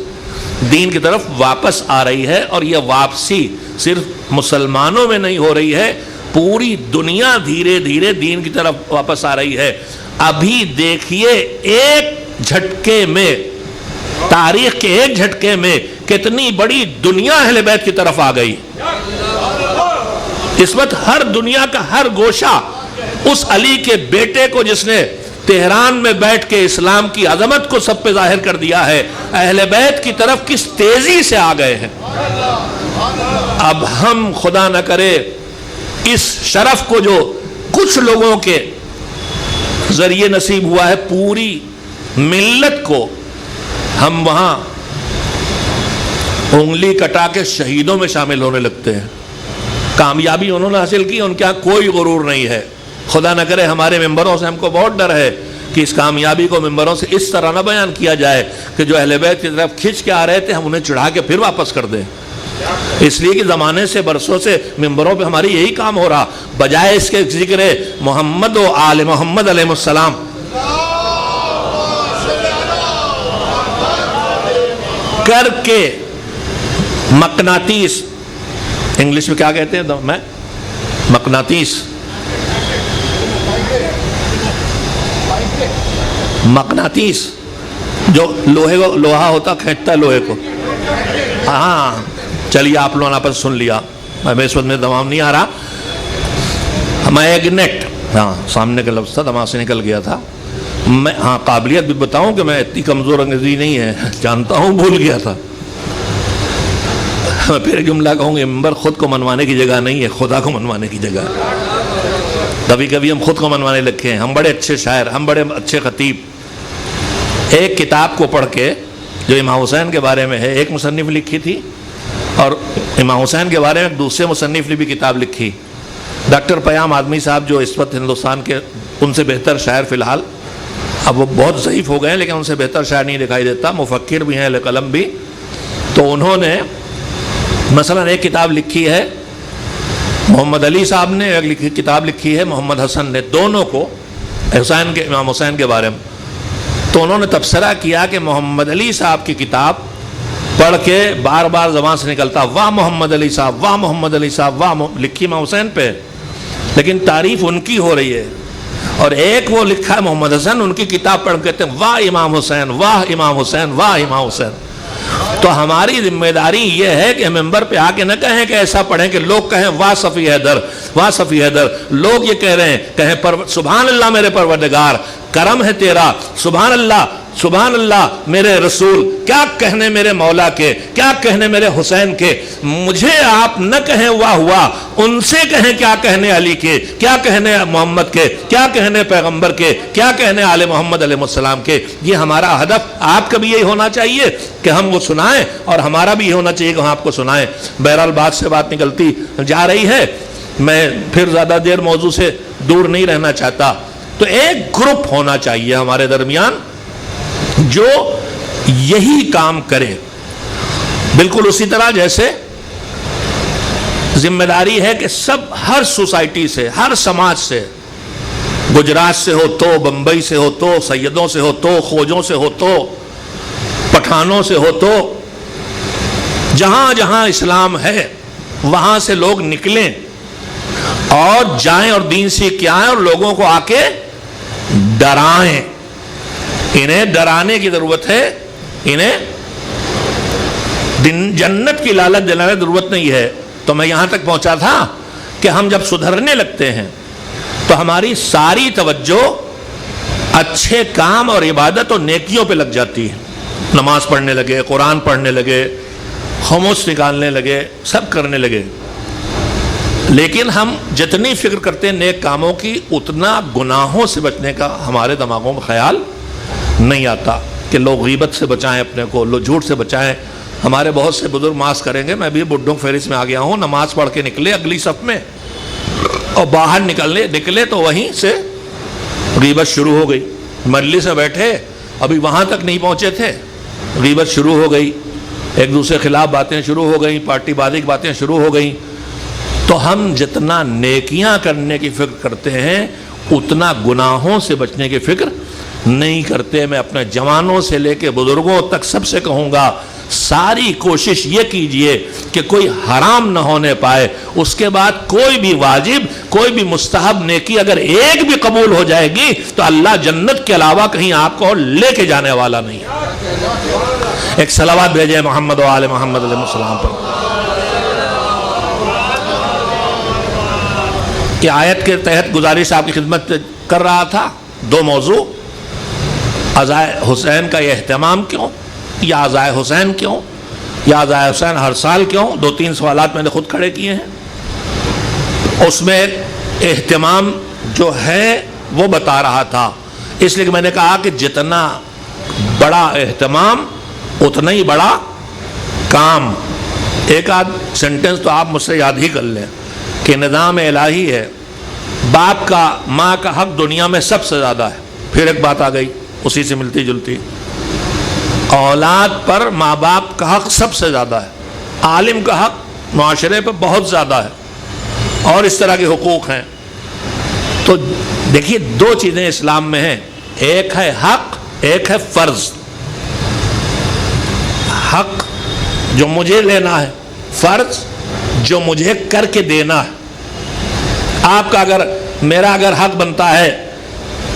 دین کی طرف واپس آ رہی ہے، اور یہ واپسی صرف مسلمانوں میں نہیں ہو رہی ہے، پوری دنیا دھیرے دھیرے دین کی طرف واپس آ رہی ہے۔ ابھی دیکھیے ایک جھٹکے میں، تاریخ کے ایک جھٹکے میں کتنی بڑی دنیا اہل بیت کی طرف آ گئی۔ اس وقت ہر دنیا کا ہر گوشہ اس علی کے بیٹے کو جس نے تہران میں بیٹھ کے اسلام کی عظمت کو سب پہ ظاہر کر دیا ہے، اہل بیت کی طرف کس تیزی سے آ گئے ہیں۔ اب ہم خدا نہ کرے اس شرف کو جو کچھ لوگوں کے ذریعے نصیب ہوا ہے، پوری ملت کو، ہم وہاں انگلی کٹا کے شہیدوں میں شامل ہونے لگتے ہیں۔ کامیابی انہوں نے حاصل کی، ان کے یہاں کوئی غرور نہیں ہے۔ خدا نہ کرے ہمارے ممبروں سے ہم کو بہت ڈر ہے کہ اس کامیابی کو ممبروں سے اس طرح نہ بیان کیا جائے کہ جو اہل بیت کی طرف کھنچ کے آ رہے تھے ہم انہیں چڑھا کے پھر واپس کر دیں، اس لیے کہ زمانے سے برسوں سے ممبروں پہ ہماری یہی کام ہو رہا، بجائے اس کے ذکر محمد و آل محمد علیہ السلام کر کے مقناطیس، انگلش میں کیا کہتے ہیں میں مقناطیس، مقناطیس جو لوہا ہوتا کھینچتا ہے لوہے کو، ہاں چلیے آپ لوگوں نے آپس سن لیا، میں اس وقت میں دماغ نہیں آ رہا، میگنیٹ، ہاں سامنے کا لفظ تھا دماغ سے نکل گیا تھا، میں ہاں قابلیت بھی بتاؤں کہ میں اتنی کمزور انگریزی نہیں ہے، جانتا ہوں بھول گیا تھا. میں پھر جملہ کہوں گے، ممبر خود کو منوانے کی جگہ نہیں ہے، خدا کو منوانے کی جگہ. کبھی کبھی ہم خود کو منوانے لگے ہیں. ہم بڑے اچھے شاعر، ہم بڑے اچھے خطیب. ایک کتاب کو پڑھ کے جو امام حسین کے بارے میں ہے، ایک مصنف لکھی تھی، اور امام حسین کے بارے میں دوسرے مصنف نے بھی کتاب لکھی. ڈاکٹر پیام آدمی صاحب جو اس وقت ہندوستان کے ان سے بہتر شاعر فی الحال، اب وہ بہت ضعیف ہو گئے ہیں لیکن ان سے بہتر شاعر نہیں دکھائی دیتا، مفکر بھی ہیں، اہل قلم بھی. تو انہوں نے مثلا ایک کتاب لکھی ہے، محمد علی صاحب نے ایک کتاب لکھی ہے، محمد حسن نے، دونوں کو حسین کے، امام حسین کے بارے میں. تو انہوں نے تبصرہ کیا کہ محمد علی صاحب کی کتاب پڑھ کے بار بار زبان سے نکلتا واہ محمد علی صاحب، واہ محمد علی صاحب، واہ، لکھی امام حسین پہ لیکن تعریف ان کی ہو رہی ہے. اور ایک وہ لکھا ہے محمد حسن، ان کی کتاب پڑھ کہتے ہیں واہ امام حسین، واہ امام حسین، واہ امام حسین. تو ہماری ذمہ داری یہ ہے کہ ممبر پہ آ کے نہ کہیں کہ ایسا پڑھیں کہ لوگ کہیں واہ صفی حیدر، واہ صفی حیدر. لوگ یہ کہہ رہے ہیں، کہیں سبحان اللہ میرے پروردگار، کرم ہے تیرا، سبحان اللہ، سبحان اللہ میرے رسول. کیا کہنے میرے مولا کے، کیا کہنے میرے حسین کے. مجھے آپ نہ کہیں واہ ہوا، ان سے کہیں کیا کہنے علی کے، کیا کہنے محمد کے، کیا کہنے پیغمبر کے، کیا کہنے آل محمد علیہ السلام کے. یہ ہمارا ہدف. آپ کا بھی یہی ہونا چاہیے کہ ہم وہ سنائیں، اور ہمارا بھی یہ ہونا چاہیے کہ ہم آپ کو سنائیں. بہرحال بات سے بات نکلتی جا رہی ہے، میں پھر زیادہ دیر موضوع سے دور نہیں رہنا چاہتا. تو ایک گروپ ہونا چاہیے ہمارے درمیان جو یہی کام کرے، بالکل اسی طرح جیسے ذمہ داری ہے کہ سب، ہر سوسائٹی سے، ہر سماج سے، گجرات سے ہو تو، بمبئی سے ہو تو، سیدوں سے ہو تو، خوجوں سے ہو تو، پٹھانوں سے ہو تو، جہاں جہاں اسلام ہے وہاں سے لوگ نکلیں اور جائیں اور دین سیکھ کے آئیں اور لوگوں کو آ کے ڈرائیں. انہیں ڈرانے کی ضرورت ہے، انہیں جنت کی لالچ دلانے کی ضرورت نہیں ہے. تو میں یہاں تک پہنچا تھا کہ ہم جب سدھرنے لگتے ہیں تو ہماری ساری توجہ اچھے کام اور عبادت اور نیکیوں پہ لگ جاتی ہے. نماز پڑھنے لگے، قرآن پڑھنے لگے، خمس نکالنے لگے، سب کرنے لگے. لیکن ہم جتنی فکر کرتے ہیں نیک کاموں کی، اتنا گناہوں سے بچنے کا ہمارے دماغوں میں خیال نہیں آتا کہ لوگ غیبت سے بچائیں اپنے کو، لوگ جھوٹ سے بچائیں. ہمارے بہت سے بزرگ ماس کریں گے، میں بھی بڈھوں فہرست میں آ گیا ہوں، نماز پڑھ کے نکلے اگلی صف میں اور باہر نکلے تو وہیں سے غیبت شروع ہو گئی. مجلس میں بیٹھے ابھی وہاں تک نہیں پہنچے تھے، غیبت شروع ہو گئی، ایک دوسرے خلاف باتیں شروع ہو گئیں، پارٹی بازی کی باتیں شروع ہو گئیں. تو ہم جتنا نیکیاں کرنے کی فکر کرتے ہیں اتنا گناہوں سے بچنے کی فکر نہیں کرتے. میں اپنے جوانوں سے لے کے بزرگوں تک سب سے کہوں گا، ساری کوشش یہ کیجئے کہ کوئی حرام نہ ہونے پائے. اس کے بعد کوئی بھی واجب، کوئی بھی مستحب نیکی اگر ایک بھی قبول ہو جائے گی تو اللہ جنت کے علاوہ کہیں آپ کو لے کے جانے والا نہیں. ایک صلوات بھیجے محمد و آل محمد علیہ السلام پر. یہ آیت کے تحت گزارش آپ کی خدمت کر رہا تھا. دو موضوع، عزائے حسین کا یہ اہتمام کیوں، یا عزائے حسین کیوں، یا عزائے حسین ہر سال کیوں. 2-3 سوالات میں نے خود کھڑے کیے ہیں. اس میں اہتمام جو ہے وہ بتا رہا تھا، اس لیے کہ میں نے کہا کہ جتنا بڑا اہتمام اتنا ہی بڑا کام. ایک آدھ سینٹنس تو آپ مجھ سے یاد ہی کر لیں کہ نظام الہی ہے، باپ کا، ماں کا حق دنیا میں سب سے زیادہ ہے. پھر ایک بات آ گئی اسی سے ملتی جلتی، اولاد پر ماں باپ کا حق سب سے زیادہ ہے، عالم کا حق معاشرے پہ بہت زیادہ ہے، اور اس طرح کے حقوق ہیں. تو دیکھیے 2 چیزیں اسلام میں ہیں، ایک ہے حق، ایک ہے فرض. حق جو مجھے لینا ہے، فرض جو مجھے کر کے دینا ہے. آپ کا میرا اگر حق بنتا ہے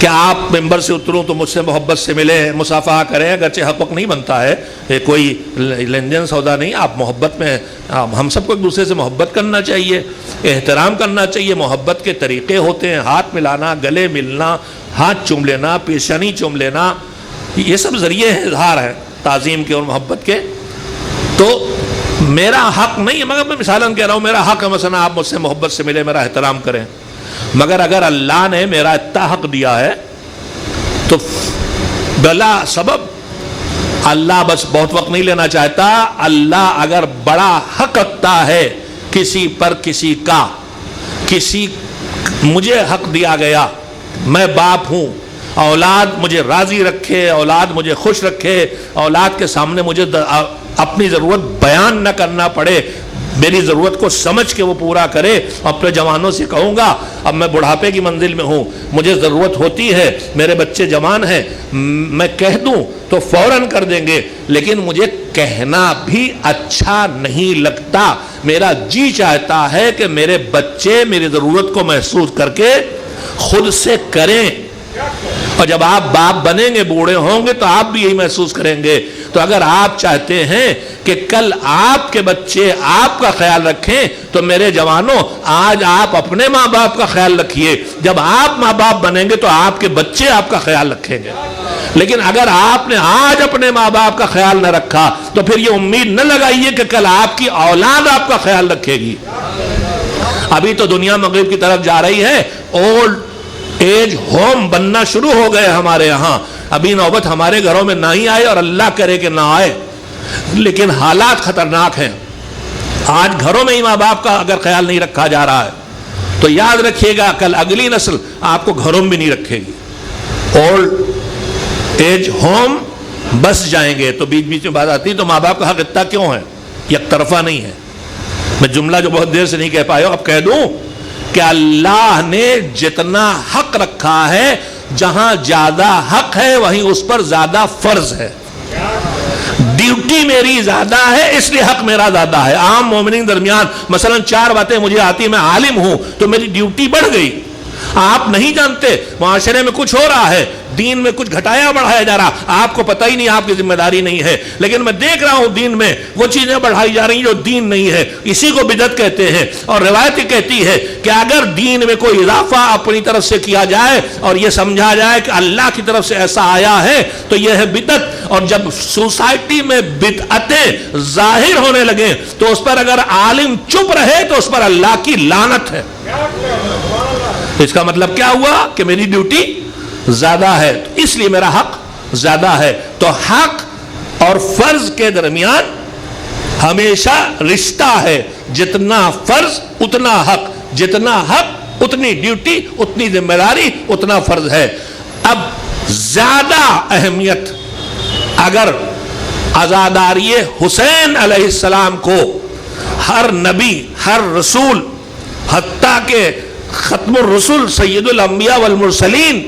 کہ آپ ممبر سے اتروں تو مجھ سے محبت سے ملیں، مصافحہ کریں، اگرچہ حق وقت نہیں بنتا ہے، یہ کوئی لین دین سودا نہیں، آپ محبت میں، ہم سب کو ایک دوسرے سے محبت کرنا چاہیے، احترام کرنا چاہیے، محبت کے طریقے ہوتے ہیں، ہاتھ ملانا، گلے ملنا، ہاتھ چوم لینا، پیشانی چوم لینا، یہ سب ذریعے اظہار ہیں تعظیم کے اور محبت کے۔ تو میرا حق نہیں ہے، مگر میں مثالاً کہہ رہا ہوں، میرا حق ہے مثلا آپ مجھ سے محبت سے ملے، میرا احترام کریں، مگر اگر اللہ نے میرا اتنا حق دیا ہے تو بلا سبب اللہ بس بہت وقت نہیں لینا چاہتا، اللہ اگر بڑا حق رکھتا ہے کسی پر کسی کا، کسی مجھے حق دیا گیا، میں باپ ہوں، اولاد مجھے راضی رکھے، اولاد مجھے خوش رکھے، اولاد کے سامنے مجھے اپنی ضرورت بیان نہ کرنا پڑے، میری ضرورت کو سمجھ کے وہ پورا کرے۔ اپنے جوانوں سے کہوں گا، اب میں بڑھاپے کی منزل میں ہوں، مجھے ضرورت ہوتی ہے، میرے بچے جوان ہیں، میں کہہ دوں تو فوراً کر دیں گے، لیکن مجھے کہنا بھی اچھا نہیں لگتا، میرا جی چاہتا ہے کہ میرے بچے میری ضرورت کو محسوس کر کے خود سے کریں۔ اور جب آپ باپ بنیں گے، بوڑھے ہوں گے، تو آپ بھی یہی محسوس کریں گے۔ تو اگر آپ چاہتے ہیں کہ کل آپ کے بچے آپ کا خیال رکھیں، تو میرے جوانوں آج آپ اپنے ماں باپ کا خیال رکھیے، جب آپ ماں باپ بنیں گے تو آپ کے بچے آپ کا خیال رکھیں گے۔ لیکن اگر آپ نے آج اپنے ماں باپ کا خیال نہ رکھا تو پھر یہ امید نہ لگائیے کہ کل آپ کی اولاد آپ کا خیال رکھے گی۔ ابھی تو دنیا مغرب کی طرف جا رہی ہے، اولڈ ایج ہوم بننا شروع ہو گئے ہمارے یہاں، ابھی نوبت ہمارے گھروں میں نہ ہی آئے اور اللہ کرے کہ نہ آئے، لیکن حالات خطرناک ہیں۔ آج گھروں میں ہی ماں باپ کا اگر خیال نہیں رکھا جا رہا ہے تو یاد رکھیے گا کل اگلی نسل آپ کو گھروں میں بھی نہیں رکھے گی۔ اولڈ ایج ہوم بس جائیں گے، تو بیچ بیچ میں بات آتی، تو ماں باپ کا حق اتنا کیوں ہے؟ یک طرفہ نہیں ہے۔ میں جملہ جو بہت دیر سے نہیں کہہ پایا اب کہہ دوں کہ اللہ نے جتنا حق رکھا ہے، جہاں زیادہ حق ہے وہیں اس پر زیادہ فرض ہے۔ ڈیوٹی میری زیادہ ہے اس لیے حق میرا زیادہ ہے۔ عام مومنین درمیان مثلا 4 باتیں مجھے آتی، میں عالم ہوں تو میری ڈیوٹی بڑھ گئی۔ آپ نہیں جانتے معاشرے میں کچھ ہو رہا ہے، دین میں کچھ گھٹایا بڑھایا جا رہا، آپ کو پتہ ہی نہیں، آپ کی ذمہ داری نہیں ہے، لیکن میں دیکھ رہا ہوں دین میں وہ چیزیں بڑھائی جا رہی ہیں جو دین نہیں ہے، اسی کو بدعت کہتے ہیں۔ اور روایت کہتی ہے کہ اگر دین میں کوئی اضافہ اپنی طرف سے کیا جائے اور یہ سمجھا جائے کہ اللہ کی طرف سے ایسا آیا ہے تو یہ ہے بدعت، اور جب سوسائٹی میں بدعتیں ظاہر ہونے لگیں تو اس پر اگر عالم چپ رہے تو اس پر اللہ کی لعنت ہے۔ اس کا مطلب کیا ہوا کہ میری ڈیوٹی زیادہ ہے، تو اس لیے میرا حق زیادہ ہے۔ تو حق اور فرض کے درمیان ہمیشہ رشتہ ہے، جتنا فرض اتنا حق، جتنا حق اتنی ڈیوٹی، اتنی ذمہ داری، اتنا فرض ہے۔ اب زیادہ اہمیت اگر عزاداری حسین علیہ السلام کو ہر نبی، ہر رسول، حتیٰ کہ ختم الرسل سید الانبیاء والمرسلین،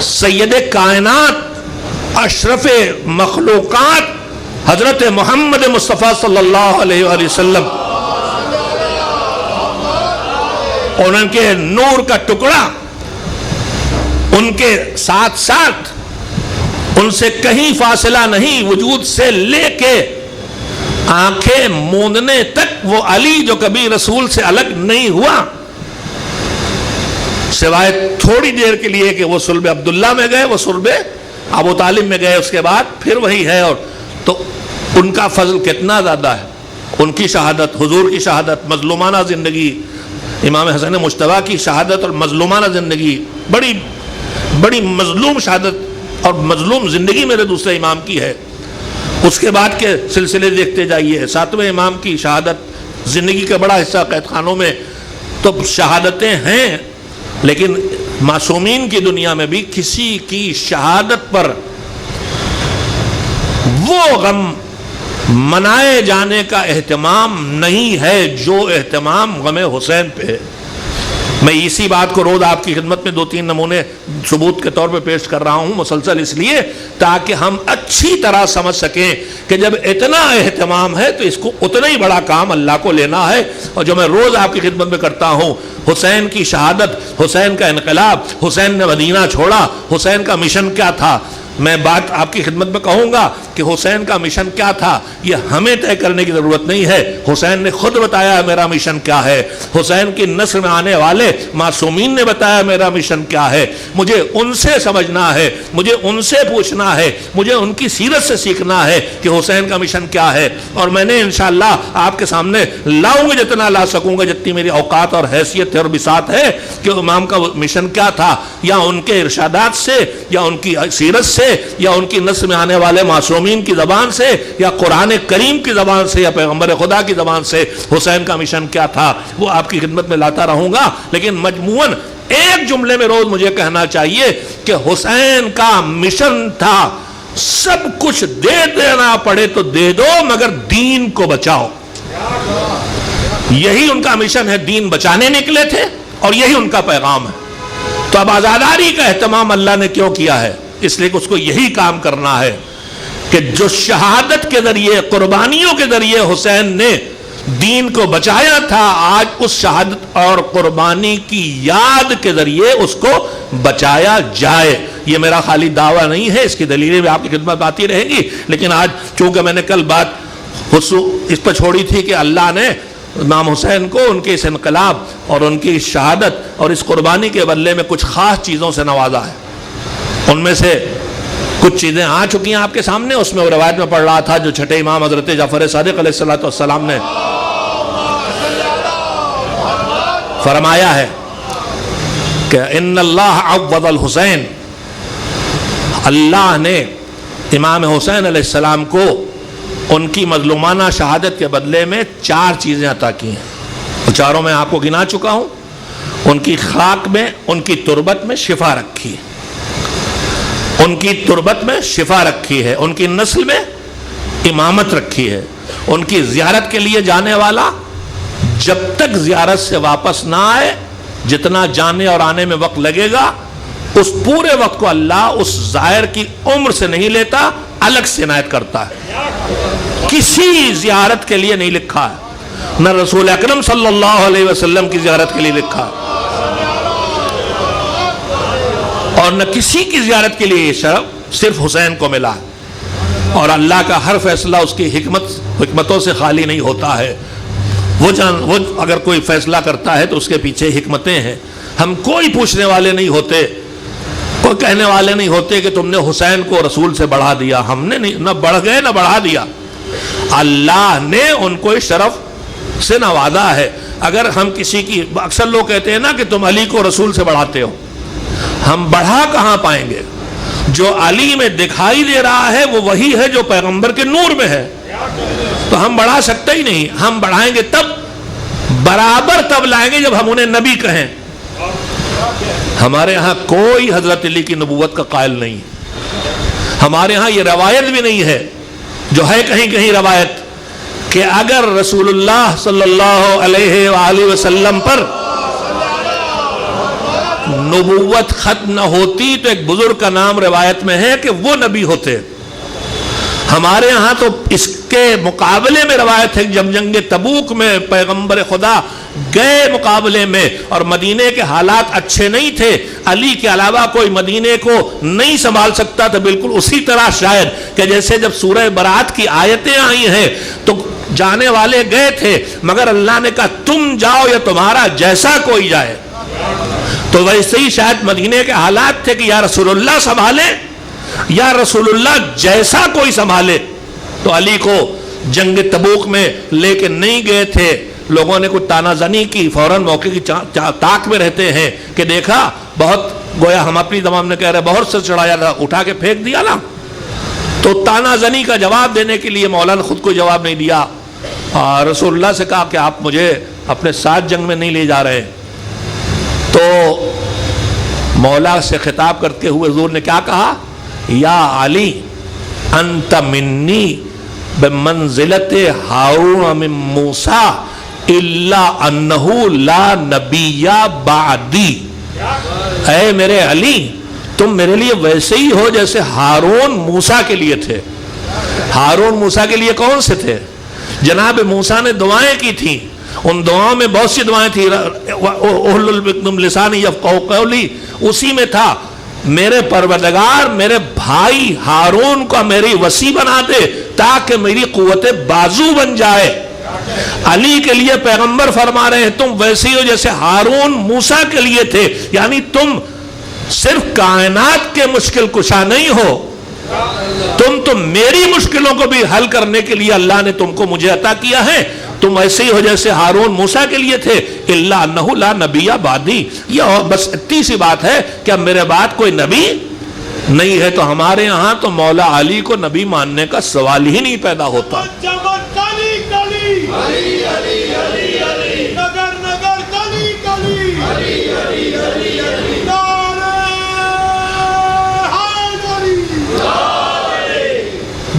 سید کائنات، اشرف مخلوقات حضرت محمد مصطفیٰ صلی اللہ علیہ وآلہ وسلم، اور ان کے نور کا ٹکڑا ان کے ساتھ ساتھ، ان سے کہیں فاصلہ نہیں، وجود سے لے کے آنکھیں موندنے تک وہ علی جو کبھی رسول سے الگ نہیں ہوا، سوائے تھوڑی دیر کے لیے کہ وہ صلب عبداللہ میں گئے، وہ صلب ابو طالب میں گئے، اس کے بعد پھر وہی ہے۔ اور تو ان کا فضل کتنا زیادہ ہے، ان کی شہادت، حضور کی شہادت، مظلومانہ زندگی، امام حسن مجتبیٰ کی شہادت اور مظلومانہ زندگی، بڑی بڑی مظلوم شہادت اور مظلوم زندگی میرے دوسرے امام کی ہے۔ اس کے بعد کے سلسلے دیکھتے جائیے، 7ویں امام کی شہادت، زندگی کا بڑا حصہ قید خانوں میں، تو شہادتیں ہیں، لیکن معصومین کی دنیا میں بھی کسی کی شہادت پر وہ غم منائے جانے کا اہتمام نہیں ہے جو اہتمام غم حسین پہ ہے۔ میں اسی بات کو روز آپ کی خدمت میں 2-3 نمونے ثبوت کے طور پہ پیش کر رہا ہوں مسلسل، اس لیے تاکہ ہم اچھی طرح سمجھ سکیں کہ جب اتنا اہتمام ہے تو اس کو اتنا ہی بڑا کام اللہ کو لینا ہے۔ اور جو میں روز آپ کی خدمت میں کرتا ہوں، حسین کی شہادت، حسین کا انقلاب، حسین نے مدینہ چھوڑا، حسین کا مشن کیا تھا، میں بات آپ کی خدمت میں کہوں گا کہ حسین کا مشن کیا تھا یہ ہمیں طے کرنے کی ضرورت نہیں ہے، حسین نے خود بتایا میرا مشن کیا ہے، حسین کی نسل میں آنے والے معصومین نے بتایا میرا مشن کیا ہے۔ مجھے ان سے سمجھنا ہے، مجھے ان سے پوچھنا ہے، مجھے ان کی سیرت سے سیکھنا ہے کہ حسین کا مشن کیا ہے، اور میں نے انشاءاللہ آپ کے سامنے لاؤں گا جتنا لا سکوں گا، جتنی میری اوقات اور حیثیت اور بساط ہے، کہ امام کا مشن کیا تھا، یا ان کے ارشادات سے، یا ان کی سیرت سے، یا ان کی نسل میں آنے والے معصومین کی زبان سے، یا قرآن کریم کی زبان سے، یا پیغمبر خدا کی زبان سے حسین کا مشن کیا تھا، وہ آپ کی خدمت میں لاتا رہوں گا۔ لیکن مجموعاً ایک جملے میں روز مجھے کہنا چاہیے کہ حسین کا مشن تھا سب کچھ دے دینا پڑے تو دے دو مگر دین کو بچاؤ۔ یہی ان کا مشن ہے، دین بچانے نکلے تھے اور یہی ان کا پیغام ہے۔ تو اب آزاداری کا اہتمام اللہ نے کیوں کیا ہے؟ اس لیے کہ اس کو یہی کام کرنا ہے کہ جو شہادت کے ذریعے، قربانیوں کے ذریعے حسین نے دین کو بچایا تھا، آج اس شہادت اور قربانی کی یاد کے ذریعے اس کو بچایا جائے۔ یہ میرا خالی دعویٰ نہیں ہے، اس کی دلیلیں بھی آپ کی خدمت آتی رہیں گی، لیکن آج چونکہ میں نے کل بات اس پر چھوڑی تھی کہ اللہ نے امام حسین کو ان کے اس انقلاب اور ان کی شہادت اور اس قربانی کے بدلے میں کچھ خاص چیزوں سے نوازا ہے۔ ان میں سے کچھ چیزیں آ چکی ہیں آپ کے سامنے، اس میں وہ روایت میں پڑھ رہا تھا جو چھٹے امام حضرت جعفر صادق علیہ السلام نے فرمایا ہے کہ ان اللہ عوض الحسین، اللہ نے امام حسین علیہ السلام کو ان کی مظلومانہ شہادت کے بدلے میں 4 چیزیں عطا کی ہیں، وہ چاروں میں آپ کو گنا چکا ہوں۔ ان کی خاک میں، ان کی تربت میں شفا رکھی ہے، ان کی تربت میں شفا رکھی ہے، ان کی نسل میں امامت رکھی ہے، ان کی زیارت کے لیے جانے والا جب تک زیارت سے واپس نہ آئے، جتنا جانے اور آنے میں وقت لگے گا، اس پورے وقت کو اللہ اس زائر کی عمر سے نہیں لیتا، الگ سے عنایت کرتا ہے۔ کسی زیارت کے لیے نہیں لکھا ہے، نہ رسول اکرم صلی اللہ علیہ وسلم کی زیارت کے لیے لکھا ہے، اور نہ کسی کی زیارت کے لیے یہ شرف صرف حسین کو ملا ہے۔ اور اللہ کا ہر فیصلہ اس کی حکمتوں سے خالی نہیں ہوتا ہے، وہ اگر کوئی فیصلہ کرتا ہے تو اس کے پیچھے حکمتیں ہیں۔ ہم کوئی پوچھنے والے نہیں ہوتے، کوئی کہنے والے نہیں ہوتے کہ تم نے حسین کو رسول سے بڑھا دیا، ہم نے نہیں، نہ بڑھ گئے نہ بڑھا دیا، اللہ نے ان کو اس شرف سے نوازا ہے۔ اگر ہم کسی کی، اکثر لوگ کہتے ہیں نا کہ تم علی کو رسول سے بڑھاتے ہو، ہم بڑھا کہاں پائیں گے؟ جو علی میں دکھائی دے رہا ہے وہ وہی ہے جو پیغمبر کے نور میں ہے، تو ہم بڑھا سکتے ہی نہیں۔ ہم بڑھائیں گے تب، برابر تب لائیں گے جب ہم انہیں نبی کہیں۔ ہمارے ہاں کوئی حضرت علی کی نبوت کا قائل نہیں، ہمارے ہاں یہ روایت بھی نہیں ہے، جو ہے کہیں کہیں روایت کہ اگر رسول اللہ صلی اللہ علیہ وآلہ وسلم پر نبوت ختم نہ ہوتی تو ایک بزرگ کا نام روایت میں ہے کہ وہ نبی ہوتے۔ ہمارے ہاں تو اس کے مقابلے میں روایت ہے، جب جنگ تبوک میں پیغمبر خدا گئے مقابلے میں اور مدینے کے حالات اچھے نہیں تھے، علی کے علاوہ کوئی مدینے کو نہیں سنبھال سکتا تھا، بالکل اسی طرح شاید کہ جیسے جب سورہ برات کی آیتیں آئی ہیں تو جانے والے گئے تھے، مگر اللہ نے کہا تم جاؤ یا تمہارا جیسا کوئی جائے، تو ویسے ہی شاید مدینے کے حالات تھے کہ یا رسول اللہ سنبھالے یا رسول اللہ جیسا کوئی سنبھالے۔ تو علی کو جنگ تبوک میں لے کے نہیں گئے تھے، لوگوں نے کچھ تانا زنی کی، فوراً موقع کی تاک میں رہتے ہیں کہ دیکھا بہت، گویا ہم اپنی زبان میں کہہ رہے بہت سے چڑھایا تھا، اٹھا کے پھینک دیا نا، تو تانا زنی کا جواب دینے کے لیے مولا نے خود کو جواب نہیں دیا، اور رسول اللہ سے کہا کہ آپ مجھے اپنے ساتھ جنگ میں نہیں لے جا رہے۔ تو مولا سے خطاب کرتے ہوئے حضور نے کیا کہا؟ یا علی انت منی بمنزلت ہارون من موسیٰ الا انہ لا نبی بعدی، اے میرے علی تم میرے لیے ویسے ہی ہو جیسے ہارون موسیٰ کے لیے تھے۔ ہارون موسیٰ کے لیے کون سے تھے؟ جناب موسیٰ نے دعائیں کی تھیں، ان دعاؤں میں بہت سی دعائیں تھیں، احلل بکم لسانی یفقہوا قولی، اسی میں تھا میرے پروردگار میرے بھائی ہارون کو میری وسیع بنا دے تاکہ میری قوت بازو بن جائے۔ علی کے لیے پیغمبر فرما رہے ہیں تم ویسے ہو جیسے ہارون موسیٰ کے لیے تھے، یعنی تم صرف کائنات کے مشکل کشا نہیں ہو، تم تو میری مشکلوں کو بھی حل کرنے کے لیے اللہ نے تم کو مجھے عطا کیا ہے، تم ایسے ہی ہو جیسے ہارون موسیٰ کے لیے تھے۔ الا انہ لا نبی بعدی، یہ بس اتنی سی بات ہے کہ اب میرے بعد کوئی نبی نہیں ہے، تو ہمارے یہاں تو مولا علی کو نبی ماننے کا سوال ہی نہیں پیدا ہوتا۔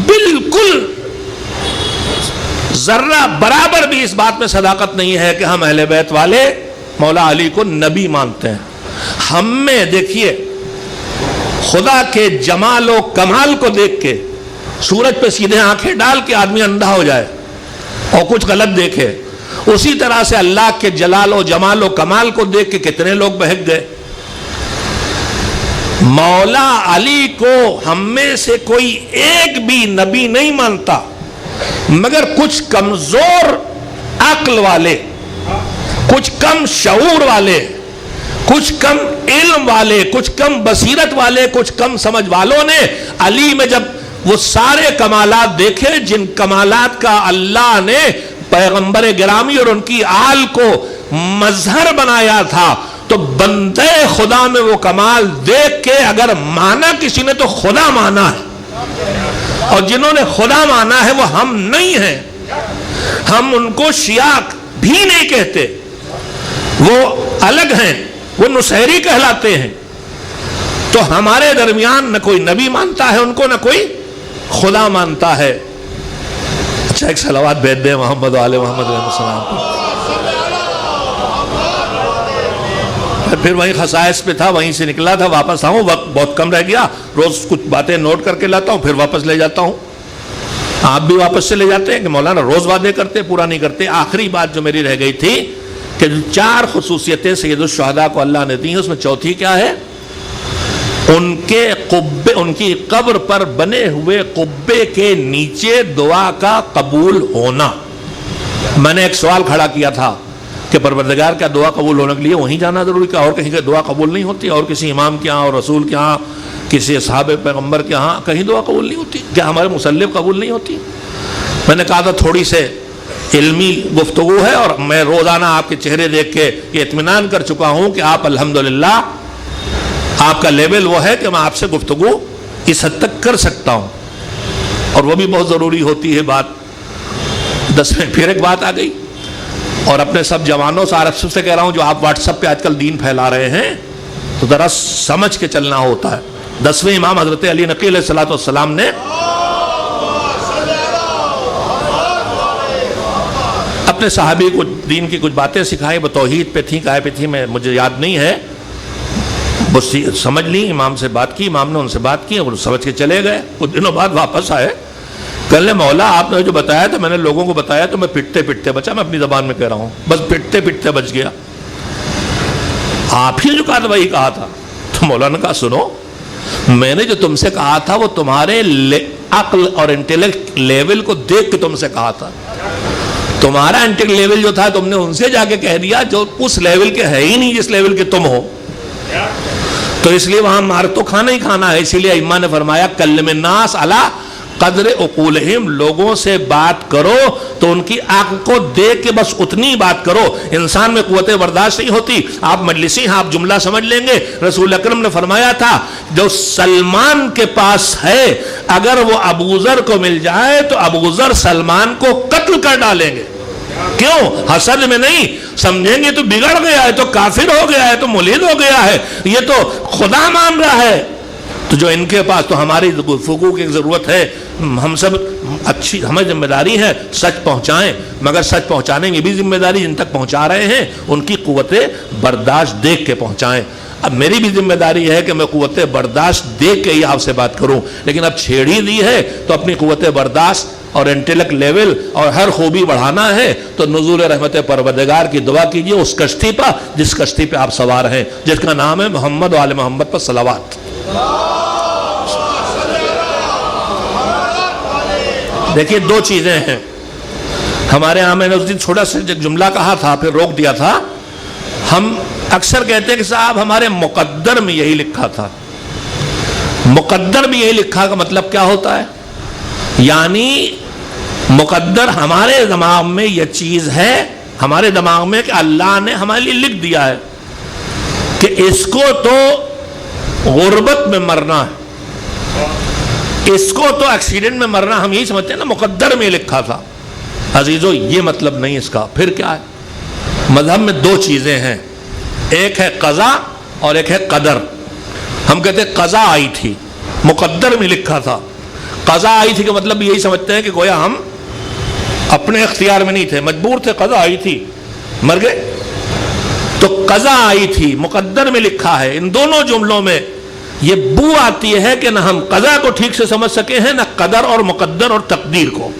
بالکل ذرہ برابر بھی اس بات میں صداقت نہیں ہے کہ ہم اہل بیت والے مولا علی کو نبی مانتے ہیں۔ ہم میں دیکھیے خدا کے جمال و کمال کو دیکھ کے سورج پہ سیدھے آنکھیں ڈال کے آدمی اندھا ہو جائے اور کچھ غلط دیکھے، اسی طرح سے اللہ کے جلال و جمال و کمال کو دیکھ کے کتنے لوگ بہک گئے۔ مولا علی کو ہم میں سے کوئی ایک بھی نبی نہیں مانتا، مگر کچھ کمزور عقل والے، کچھ کم شعور والے، کچھ کم علم والے، کچھ کم بصیرت والے، کچھ کم سمجھ والوں نے علی میں جب وہ سارے کمالات دیکھے جن کمالات کا اللہ نے پیغمبر گرامی اور ان کی آل کو مظہر بنایا تھا، تو بندے خدا میں وہ کمال دیکھ کے اگر مانا کسی نے تو خدا مانا ہے، اور جنہوں نے خدا مانا ہے وہ ہم نہیں ہیں۔ ہم ان کو شیعہ بھی نہیں کہتے، وہ الگ ہیں، وہ نصیری کہلاتے ہیں۔ تو ہمارے درمیان نہ کوئی نبی مانتا ہے ان کو، نہ کوئی خدا مانتا ہے۔ اچھا ایک صلوات بھیج دیں محمد و آل محمد علیہ السلام پر۔ پھر وہیں خصائص پہ تھا، وہیں سے نکلا تھا، واپس آؤں، وقت بہت کم رہ گیا، روز کچھ باتیں نوٹ کر کے لاتا ہوں پھر واپس لے جاتا ہوں۔ آپ بھی واپس سے لے جاتے ہیں کہ مولانا روز وعدے کرتے پورا نہیں کرتے۔ آخری بات جو میری رہ گئی تھی کہ جو 4 خصوصیتیں سید الشہداء کو اللہ نے دی ہیں، اس میں چوتھی کیا ہے؟ ان کے قبے، ان کی قبر پر بنے ہوئے قبے کے نیچے دعا کا قبول ہونا۔ میں نے ایک سوال کھڑا کیا تھا کہ پروردگار کیا دعا قبول ہونے کے لیے وہیں جانا ضروری، کہ اور کہیں کہ دعا قبول نہیں ہوتی، اور کسی امام کے ہاں اور رسول کے ہاں، کسی اصحاب پیغمبر کے ہاں کہیں دعا قبول نہیں ہوتی؟ کیا ہمارے مسلف قبول نہیں ہوتی؟ میں نے کہا تھا تھوڑی سے علمی گفتگو ہے، اور میں روزانہ آپ کے چہرے دیکھ کے یہ اطمینان کر چکا ہوں کہ آپ الحمدللہ آپ کا لیول وہ ہے کہ میں آپ سے گفتگو اس حد تک کر سکتا ہوں، اور وہ بھی بہت ضروری ہوتی ہے بات۔ 10 میں پھر ایک بات آ گئی، اور اپنے سب جوانوں سے عرب سے کہہ رہا ہوں جو آپ واٹس ایپ پہ آج کل دین پھیلا رہے ہیں تو ذرا سمجھ کے چلنا ہوتا ہے۔ 10ویں امام حضرت علی نقی علیہ السلام نے اپنے صحابی کو دین کی کچھ باتیں سکھائی، وہ توحید پہ تھیں، کائے پہ تھیں، مجھے یاد نہیں ہے، بس سمجھ لی، امام سے بات کی، امام نے ان سے بات کی اور سمجھ کے چلے گئے۔ کچھ دنوں بعد واپس آئے، کہنے مولا آپ نے جو بتایا تھا میں نے لوگوں کو بتایا تو میں پٹتے پٹتے بچا، میں اپنی زبان میں کہہ رہا ہوں، بس پٹتے پٹتے بچ گیا۔ آپ ہی جو کہا تھا وہی کہا تھا۔ تو مولانا نے کہا سنو، میں نے جو تم سے کہا تھا وہ تمہارے عقل اور انٹیلیکٹ لیول کو دیکھ کے تم سے کہا تھا، تمہارا انٹیلیکٹ لیول جو تھا تم نے ان سے جا کے کہہ دیا جو اس لیول کے ہے ہی نہیں جس لیول کے تم ہو، تو اس لیے وہاں مار تو کھانا ہی کھانا ہے۔ اسی لیے ائمہ نے فرمایا کلم الناس علی قدر عقولہم، لوگوں سے بات کرو تو ان کی عقل کو دیکھ کے بس اتنی بات کرو، انسان میں قوت برداشت نہیں ہوتی۔ آپ مجلسی ہیں، آپ جملہ سمجھ لیں گے، رسول اکرم نے فرمایا تھا جو سلمان کے پاس ہے اگر وہ ابو ذر کو مل جائے تو ابو ذر سلمان کو قتل کر ڈالیں گے۔ کیوں؟ حسد میں نہیں، سمجھیں گے تو بگڑ گیا ہے، تو کافر ہو گیا ہے، تو ملحد ہو گیا ہے، یہ تو خدا مان رہا ہے۔ تو جو ان کے پاس، تو ہماری گفتگو کی ضرورت ہے، ہم سب اچھی، ہمیں ذمہ داری ہے سچ پہنچائیں، مگر سچ پہنچانے کی بھی ذمہ داری جن تک پہنچا رہے ہیں ان کی قوت برداشت دیکھ کے پہنچائیں۔ اب میری بھی ذمہ داری ہے کہ میں قوت برداشت دیکھ کے ہی آپ سے بات کروں، لیکن اب چھیڑ ہی دی ہے تو اپنی قوت برداشت اور انٹیلیکٹ لیول اور ہر خوبی بڑھانا ہے تو نزول رحمت پروردگار کی دعا کیجئے اس کشتی پر جس کشتی پہ آپ سوار ہیں، جس کا نام ہے محمد و آل محمد پر صلوات۔ دیکھیے دو چیزیں ہیں ہمارے یہاں، میں نے اس دن چھوٹا سا جملہ کہا تھا پھر روک دیا تھا، ہم اکثر کہتے ہیں کہ صاحب ہمارے مقدر میں یہی لکھا تھا۔ مقدر میں یہی لکھا کا مطلب کیا ہوتا ہے؟ یعنی مقدر ہمارے دماغ میں یہ چیز ہے، ہمارے دماغ میں کہ اللہ نے ہمارے لیے لکھ دیا ہے کہ اس کو تو غربت میں مرنا ہے، اس کو تو ایکسیڈنٹ میں مرنا، ہم یہی سمجھتے ہیں نا مقدر میں لکھا تھا۔ عزیزو یہ مطلب نہیں اس کا، پھر کیا ہے؟ مذہب میں دو چیزیں ہیں، ایک ہے قضا اور ایک ہے قدر۔ ہم کہتے ہیں قضا آئی تھی، مقدر میں لکھا تھا۔ قضا آئی تھی کہ مطلب یہی سمجھتے ہیں کہ گویا ہم اپنے اختیار میں نہیں تھے، مجبور تھے، قضا آئی تھی، مر گئے۔ تو قضا آئی تھی، مقدر میں لکھا ہے۔ ان دونوں جملوں میں یہ بو آتی ہے کہ نہ ہم قضا کو ٹھیک سے سمجھ سکے ہیں، نہ قدر اور مقدر اور تقدیر کو۔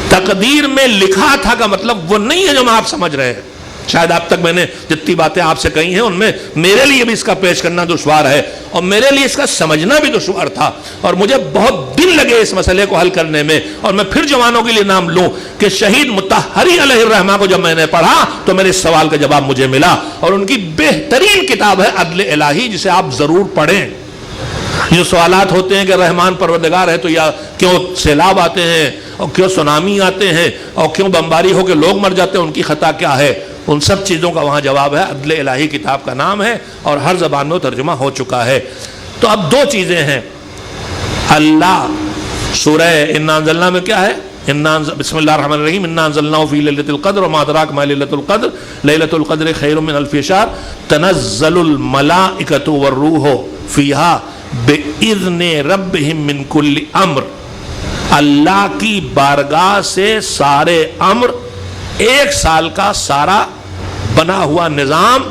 تقدیر میں لکھا تھا کا مطلب وہ نہیں ہے جو آپ سمجھ رہے ہیں۔ شاید اب تک میں نے جتنی باتیں آپ سے کہی ہیں ان میں میرے لیے بھی اس کا پیش کرنا دشوار ہے اور میرے لیے اس کا سمجھنا بھی دشوار تھا، اور مجھے بہت دن لگے اس مسئلے کو حل کرنے میں۔ اور میں پھر جوانوں کے لیے نام لوں کہ شہید مطہری علیہ الرحمہ کو جب میں نے پڑھا تو میرے اس سوال کا جواب مجھے ملا، اور ان کی بہترین کتاب ہے عدل الہی، جسے آپ ضرور پڑھیں۔ جو سوالات ہوتے ہیں کہ رحمان پروردگار ہے تو یا کیوں سیلاب آتے ہیں اور کیوں سونامی آتے ہیں اور کیوں بمباری ہو کے لوگ مر جاتے ہیں، ان کی خطا کیا ہے، ان سب چیزوں کا وہاں جواب ہے۔ عدل الہی کتاب کا نام ہے اور ہر زبان میں ترجمہ ہو چکا ہے۔ تو اب دو چیزیں ہیں، اللہ سورہ انا انزلنا میں کیا ہے؟ بسم اللہ الرحمن الرحیم، انا انزلناہ فی لیلۃ القدر وما ادراک ما لیلۃ القدر لیلۃ القدر خیر من الف شہر تنزل الملائکۃ والروح فیہا بِإِذْنِ رَبِّهِم مِّن كُلِّ امر۔ اللہ کی بارگاہ سے سارے امر، ایک سال کا سارا بنا ہوا نظام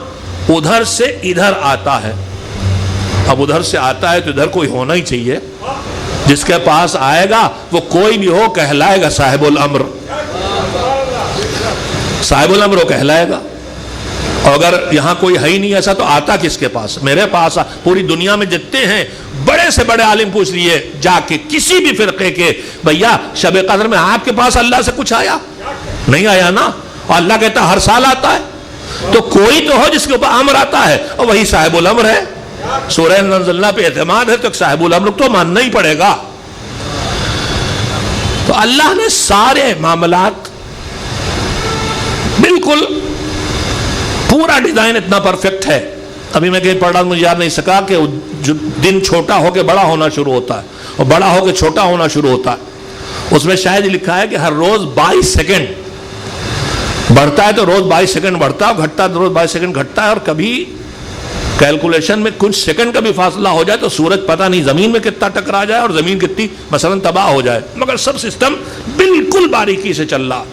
ادھر سے ادھر آتا ہے۔ اب ادھر سے آتا ہے تو ادھر کوئی ہونا ہی چاہیے، جس کے پاس آئے گا وہ کوئی بھی ہو کہلائے گا صاحب الامر، صاحب الامر وہ کہلائے گا۔ اور اگر یہاں کوئی ہے ہی نہیں ایسا تو آتا کس کے پاس؟ میرے پاس پوری دنیا میں جتنے ہیں بڑے سے بڑے عالم پوچھ لیے جا کے کسی بھی فرقے کے، بھیا شب قدر میں آپ کے پاس اللہ سے کچھ آیا؟ نہیں آیا نا، اور اللہ کہتا ہر سال آتا ہے، تو کوئی تو ہو جس کے اوپر امر آتا ہے اور وہی صاحب الامر ہے۔ سورہ نزلنا پہ اعتماد ہے تو صاحب الامر تو ماننا ہی پڑے گا۔ تو اللہ نے سارے معاملات بالکل پورا ڈیزائن اتنا پرفیکٹ ہے۔ ابھی میں کہیں پڑھ رہا مجھے یاد نہیں سکا کہ جو دن چھوٹا ہو کے بڑا ہونا شروع ہوتا ہے اور بڑا ہو کے چھوٹا ہونا شروع ہوتا ہے، اس میں شاید لکھا ہے کہ ہر روز 22 سیکنڈ بڑھتا ہے، تو روز 22 سیکنڈ بڑھتا ہے، گھٹتا ہے روز 22 سیکنڈ گھٹتا ہے، اور کبھی کیلکولیشن میں کچھ سیکنڈ کا بھی فاصلہ ہو جائے تو سورج پتہ نہیں زمین میں کتنا ٹکرا جائے اور زمین کتنی مثلا تباہ ہو جائے، مگر سب سسٹم بالکل باریکی سے چل رہا۔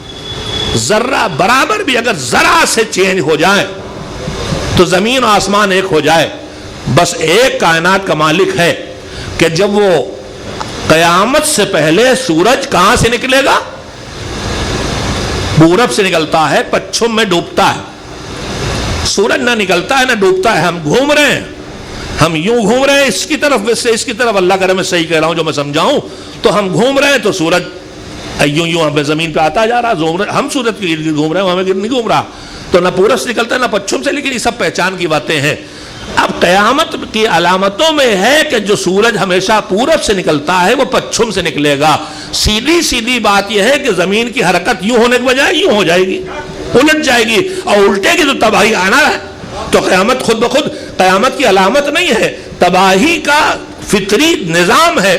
ذرہ برابر بھی اگر ذرا سے چینج ہو جائے تو زمین و آسمان ایک ہو جائے۔ بس ایک کائنات کا مالک ہے کہ جب وہ قیامت سے پہلے سورج کہاں سے نکلے گا؟ پورب سے نکلتا ہے، پچھم میں ڈوبتا ہے۔ سورج نہ نکلتا ہے نہ ڈوبتا ہے، ہم گھوم رہے ہیں، ہم یوں گھوم رہے ہیں اس کی طرف، ویسے اس کی طرف، اللہ کرے میں صحیح کہہ رہا ہوں جو میں سمجھاؤں، تو ہم گھوم رہے ہیں تو سورج یوں ہمیں زمین پہ آتا جا رہا، ہم سورج کی گرد گھوم رہے ہیں، ہمیں گرد نہیں گھوم رہا، تو نہ پورب سے نکلتا ہے نہ پچھم سے، لیکن یہ سب پہچان کی باتیں ہیں۔ اب قیامت کی علامتوں میں ہے کہ جو سورج ہمیشہ پورب سے نکلتا ہے وہ پچھم سے نکلے گا۔ سیدھی سیدھی بات یہ ہے کہ زمین کی حرکت یوں ہونے کے بجائے یوں ہو جائے گی، الٹ جائے گی، اور الٹے گی تو تباہی آنا ہے۔ تو قیامت خود بخود قیامت کی علامت نہیں ہے، تباہی کا فطری نظام ہے۔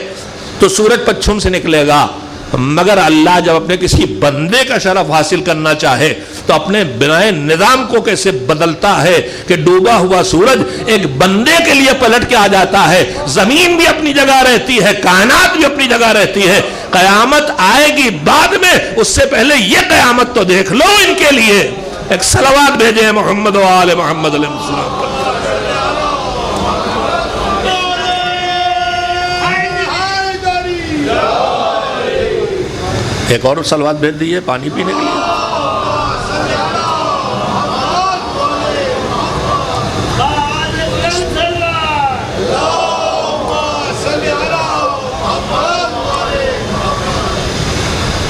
تو سورج پچھم سے نکلے گا، مگر اللہ جب اپنے کسی بندے کا شرف حاصل کرنا چاہے تو اپنے بنائے نظام کو کیسے بدلتا ہے کہ ڈوبا ہوا سورج ایک بندے کے لیے پلٹ کے آ جاتا ہے. زمین بھی اپنی جگہ رہتی ہے, کائنات بھی اپنی جگہ رہتی ہے. قیامت آئے گی بعد میں, اس سے پہلے یہ قیامت تو دیکھ لو ان کے لیے. ایک صلوات بھیجیں محمد و آل محمد علیہ السلام. ایک اور صلوات بھیج دیجیے پانی پینے کے لیے.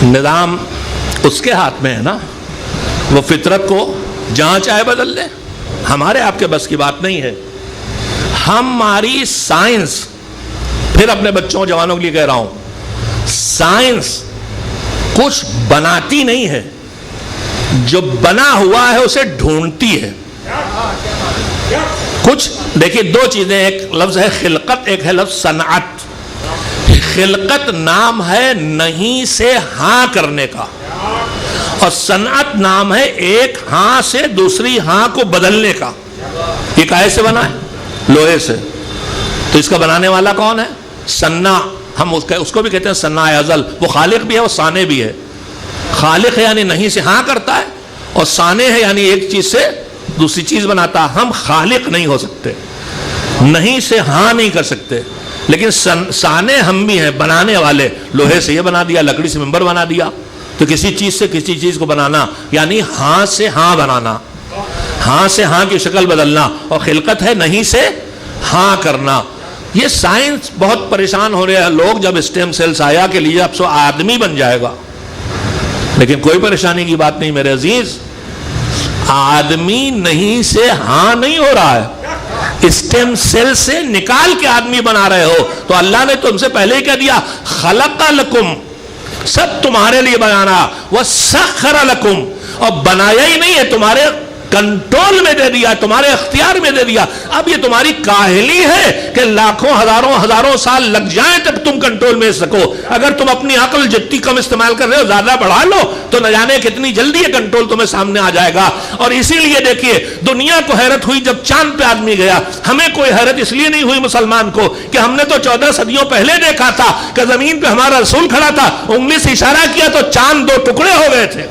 نظام اس کے ہاتھ میں ہے نا, وہ فطرت کو جہاں چاہے بدل لے. ہمارے آپ کے بس کی بات نہیں ہے. ہماری سائنس, پھر اپنے بچوں جوانوں کے لیے کہہ رہا ہوں, سائنس کچھ بناتی نہیں ہے, جو بنا ہوا ہے اسے ڈھونڈتی ہے. کچھ دیکھیے دو چیزیں, ایک لفظ ہے خلقت, ایک ہے لفظ صنعت. خلقت نام ہے نہیں سے ہاں کرنے کا, اور صنعت نام ہے ایک ہاں سے دوسری ہاں کو بدلنے کا. یہ کائے سے بنا ہے؟ لوہے سے. تو اس کا بنانے والا کون ہے؟ صنع. ہم اس کو بھی کہتے ہیں صنع ازل. وہ خالق بھی ہے, وہ صانع بھی ہے. خالق ہے یعنی نہیں سے ہاں کرتا ہے, اور صانع ہے یعنی ایک چیز سے دوسری چیز بناتا. ہم خالق نہیں ہو سکتے, نہیں سے ہاں نہیں کر سکتے, لیکن صانع ہم بھی ہیں, بنانے والے. لوہے سے یہ بنا دیا, لکڑی سے ممبر بنا دیا. تو کسی چیز سے کسی چیز کو بنانا یعنی ہاں سے ہاں بنانا, ہاں سے ہاں کی شکل بدلنا. اور خلقت ہے نہیں سے ہاں کرنا. یہ سائنس بہت پریشان ہو رہے ہیں لوگ, جب اسٹیم سیلز آیا کہ لیے اب سو آدمی بن جائے گا. لیکن کوئی پریشانی کی بات نہیں میرے عزیز, آدمی نہیں سے ہاں نہیں ہو رہا ہے, اسٹیم سیل سے نکال کے آدمی بنا رہے ہو. تو اللہ نے تم سے پہلے ہی کہہ دیا خلق لکم, سب تمہارے لیے بنانا, وسخر لکم, اور بنایا ہی نہیں ہے, تمہارے کنٹرول میں دے دیا, تمہارے اختیار میں دے دیا. اب یہ تمہاری کاہلی ہے کہ لاکھوں ہزاروں سال لگ جائیں تب تم کنٹرول میں سکو. اگر تم اپنی عقل جتنی کم استعمال کر رہے ہو, زیادہ بڑھا لو, تو نہ جانے کتنی جلدی یہ کنٹرول تمہیں سامنے آ جائے گا. اور اسی لیے دیکھیے دنیا کو حیرت ہوئی جب چاند پہ آدمی گیا. ہمیں کوئی حیرت اس لیے نہیں ہوئی مسلمان کو کہ ہم نے تو 14 صدیوں پہلے دیکھا تھا کہ زمین پہ ہمارا رسول کھڑا تھا, انگلی سے اشارہ کیا تو چاند 2 ٹکڑے ہو گئے تھے.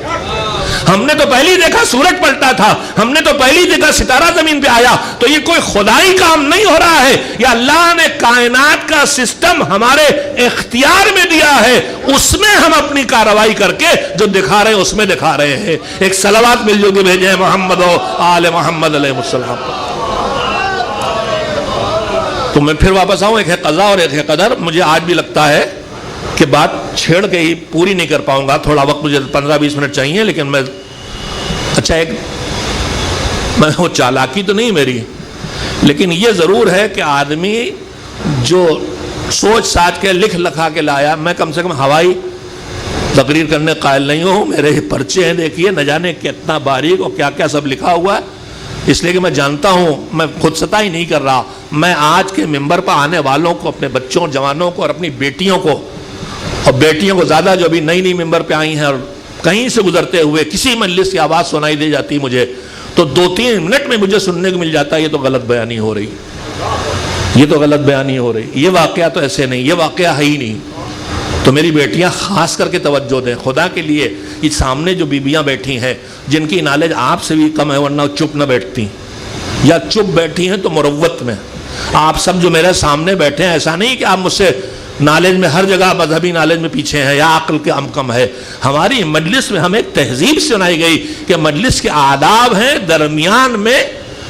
ہم نے تو پہلی دیکھا سورج پلٹا تھا, ہم نے تو پہلی دیکھا ستارہ زمین پہ آیا. تو یہ کوئی خدائی کام نہیں ہو رہا ہے, یہ اللہ نے کائنات کا سسٹم ہمارے اختیار میں دیا ہے, اس میں ہم اپنی کارروائی کر کے جو دکھا رہے ہیں اس میں دکھا رہے ہیں. ایک صلوات مل جو کے بھیجیں محمد و آل محمد علیہ السلام. تو میں پھر واپس آؤں, ایک ہے قضا اور ایک ہے قدر. مجھے آج بھی لگتا ہے کہ بات چھیڑ کے ہی پوری نہیں کر پاؤں گا, تھوڑا وقت مجھے 15-20 منٹ چاہیے. لیکن میں اچھا ایک وہ چالاکی تو نہیں میری, لیکن یہ ضرور ہے کہ آدمی جو سوچ ساچ کے لکھ لکھا کے لایا, میں کم سے کم ہوائی تقریر کرنے قائل نہیں ہوں. میرے ہی پرچے ہیں, دیکھیے نہ جانے کتنا باریک اور کیا کیا سب لکھا ہوا ہے. اس لیے کہ میں جانتا ہوں, میں خود ستائی نہیں کر رہا, میں آج کے ممبر پر آنے والوں کو, اپنے بچوں جوانوں کو اور اپنی بیٹیوں کو, اور بیٹیوں کو زیادہ جو ابھی نئی ممبر پہ آئی ہیں اور کہیں سے گزرتے ہوئے کسی مجلس کی آواز سنائی دے جاتی مجھے, تو 2-3 منٹ میں مجھے سننے کو مل جاتا ہے یہ تو غلط بیانی ہو رہی, یہ تو غلط بیانی ہو رہی, یہ واقعہ تو ایسے نہیں, یہ واقعہ ہے ہی نہیں. تو میری بیٹیاں خاص کر کے توجہ دیں خدا کے لیے. یہ سامنے جو بیویاں بیٹھی ہیں جن کی نالج آپ سے بھی کم ہے, ورنہ چپ نہ بیٹھتی, یا چپ بیٹھی ہیں تو مروت میں. آپ سب جو میرے سامنے بیٹھے ہیں, ایسا نہیں کہ آپ مجھ سے نالج میں ہر جگہ مذہبی نالج میں پیچھے ہیں یا عقل کے ہم کم ہے. ہماری مجلس میں ہمیں ایک تہذیب سنائی گئی کہ مجلس کے آداب ہیں, درمیان میں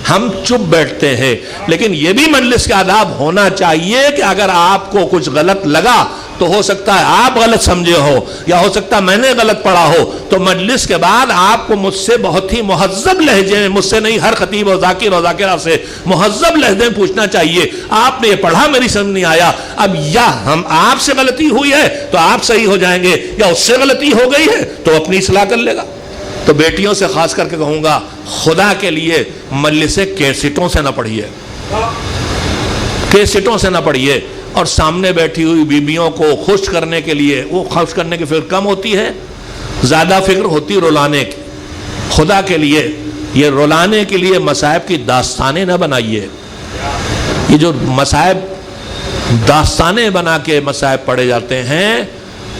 ہم چپ بیٹھتے ہیں. لیکن یہ بھی مجلس کے آداب ہونا چاہیے کہ اگر آپ کو کچھ غلط لگا تو ہو سکتا ہے آپ غلط سمجھے ہو, یا ہو سکتا ہے میں نے غلط پڑھا ہو, تو مجلس کے بعد آپ کو مجھ سے بہت ہی مہذب لہجے میں, مجھ سے نہیں ہر خطیب اور ذاکر اور ذاکرہ سے مہذب لہجے میں پوچھنا چاہیے, آپ نے یہ پڑھا میری سمجھ نہیں آیا, اب یا ہم آپ سے غلطی ہوئی ہے تو آپ صحیح ہو جائیں گے, یا اس سے غلطی ہو گئی ہے تو اپنی اصلاح کر لے گا. تو بیٹیوں سے خاص کر کے کہوں گا, خدا کے لیے مجلس کیسٹوں سے نہ پڑھیے, کیسٹوں سے نہ پڑھیے. اور سامنے بیٹھی ہوئی بیبیوں کو خوش کرنے کے لیے, وہ خوش کرنے کی فکر کم ہوتی ہے, زیادہ فکر ہوتی رلانے کی. خدا کے لیے یہ رلانے کے لیے مصائب کی داستانیں نہ بنائیے. یہ جو مصائب داستانیں بنا کے مصائب پڑے جاتے ہیں،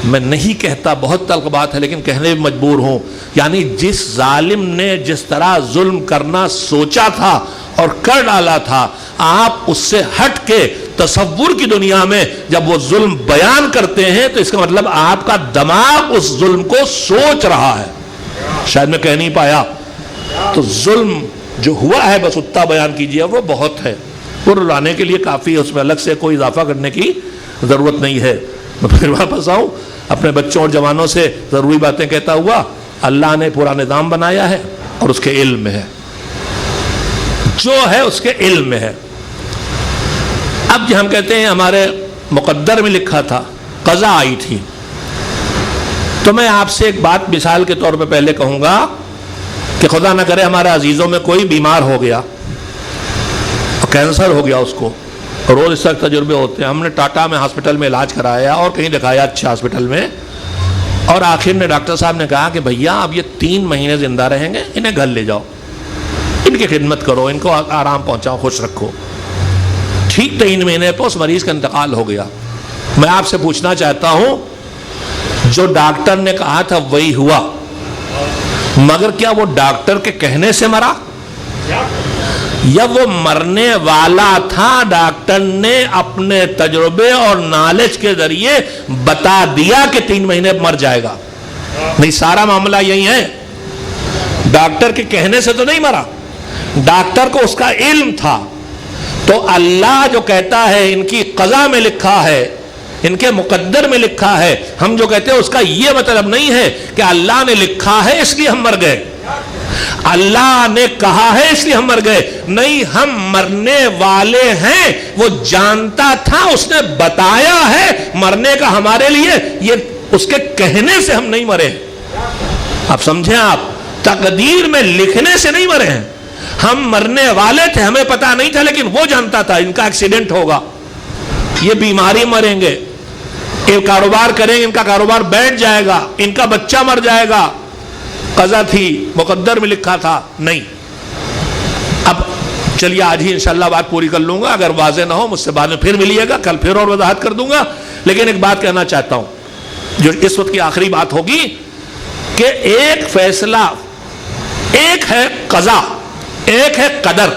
میں نہیں کہتا، بہت تلخ بات ہے لیکن کہنے بھی مجبور ہوں، یعنی جس ظالم نے جس طرح ظلم کرنا سوچا تھا اور کر ڈالا تھا، آپ اس سے ہٹ کے تصور کی دنیا میں جب وہ ظلم بیان کرتے ہیں تو اس کا مطلب آپ کا دماغ اس ظلم کو سوچ رہا ہے. شاید میں کہہ نہیں پایا. تو ظلم جو ہوا ہے بس اتنا بیان کیجئے، وہ بہت ہے، وہ رلانے کے لیے کافی ہے، اس میں الگ سے کوئی اضافہ کرنے کی ضرورت نہیں ہے. میں پھر واپس آؤں اپنے بچوں اور جوانوں سے ضروری باتیں کہتا ہوا. اللہ نے پورا نظام بنایا ہے اور اس کے علم میں ہے، جو ہے اس کے علم میں ہے. اب جو ہم کہتے ہیں ہمارے مقدر میں لکھا تھا، قضا آئی تھی، تو میں آپ سے ایک بات مثال کے طور پہ پہلے کہوں گا کہ خدا نہ کرے ہمارے عزیزوں میں کوئی بیمار ہو گیا، کینسر ہو گیا اس کو، روز اس طرح تجربے ہوتے ہیں. ہم نے ٹاٹا میں ہاسپٹل میں علاج کرایا اور کہیں دکھایا اچھے ہاسپٹل میں، اور آخر میں ڈاکٹر صاحب نے کہا کہ بھیا اب یہ 3 مہینے زندہ رہیں گے، انہیں گھر لے جاؤ، ان کی خدمت کرو، ان کو آرام پہنچاؤ، خوش رکھو. ٹھیک 3 مہینے پہ اس مریض کا انتقال ہو گیا. میں آپ سے پوچھنا چاہتا ہوں، جو ڈاکٹر نے کہا تھا وہی ہوا، مگر کیا وہ ڈاکٹر کے کہنے سے مرا یا وہ مرنے والا تھا؟ ڈاکٹر نے اپنے تجربے اور نالج کے ذریعے بتا دیا کہ 3 مہینے مر جائے گا. نہیں، سارا معاملہ یہی ہے. ڈاکٹر کے کہنے سے تو نہیں مرا، ڈاکٹر کو اس کا علم تھا. تو اللہ جو کہتا ہے ان کی قضا میں لکھا ہے، ان کے مقدر میں لکھا ہے، ہم جو کہتے ہیں اس کا یہ مطلب نہیں ہے کہ اللہ نے لکھا ہے اس لیے ہم مر گئے، اللہ نے کہا ہے اس لیے ہم مر گئے. نہیں، ہم مرنے والے ہیں، وہ جانتا تھا، اس نے بتایا ہے مرنے کا ہمارے لیے، یہ اس کے کہنے سے ہم نہیں مرے. آپ سمجھیں، آپ تقدیر میں لکھنے سے نہیں مرے ہیں. ہم مرنے والے تھے، ہمیں پتا نہیں تھا، لیکن وہ جانتا تھا ان کا ایکسیڈنٹ ہوگا، یہ بیماری مریں گے، یہ کاروبار کریں گے، ان کا کاروبار بیٹھ جائے گا، ان کا بچہ مر جائے گا. قضا تھی، مقدر میں لکھا تھا. نہیں. اب چلیے آج ہی انشاءاللہ بات پوری کر لوں گا، اگر واضح نہ ہو مجھ سے بعد میں پھر ملیے گا، کل پھر اور وضاحت کر دوں گا. لیکن ایک بات کہنا چاہتا ہوں جو اس وقت کی آخری بات ہوگی کہ ایک فیصلہ، ایک ہے قضا، ایک ہے قدر.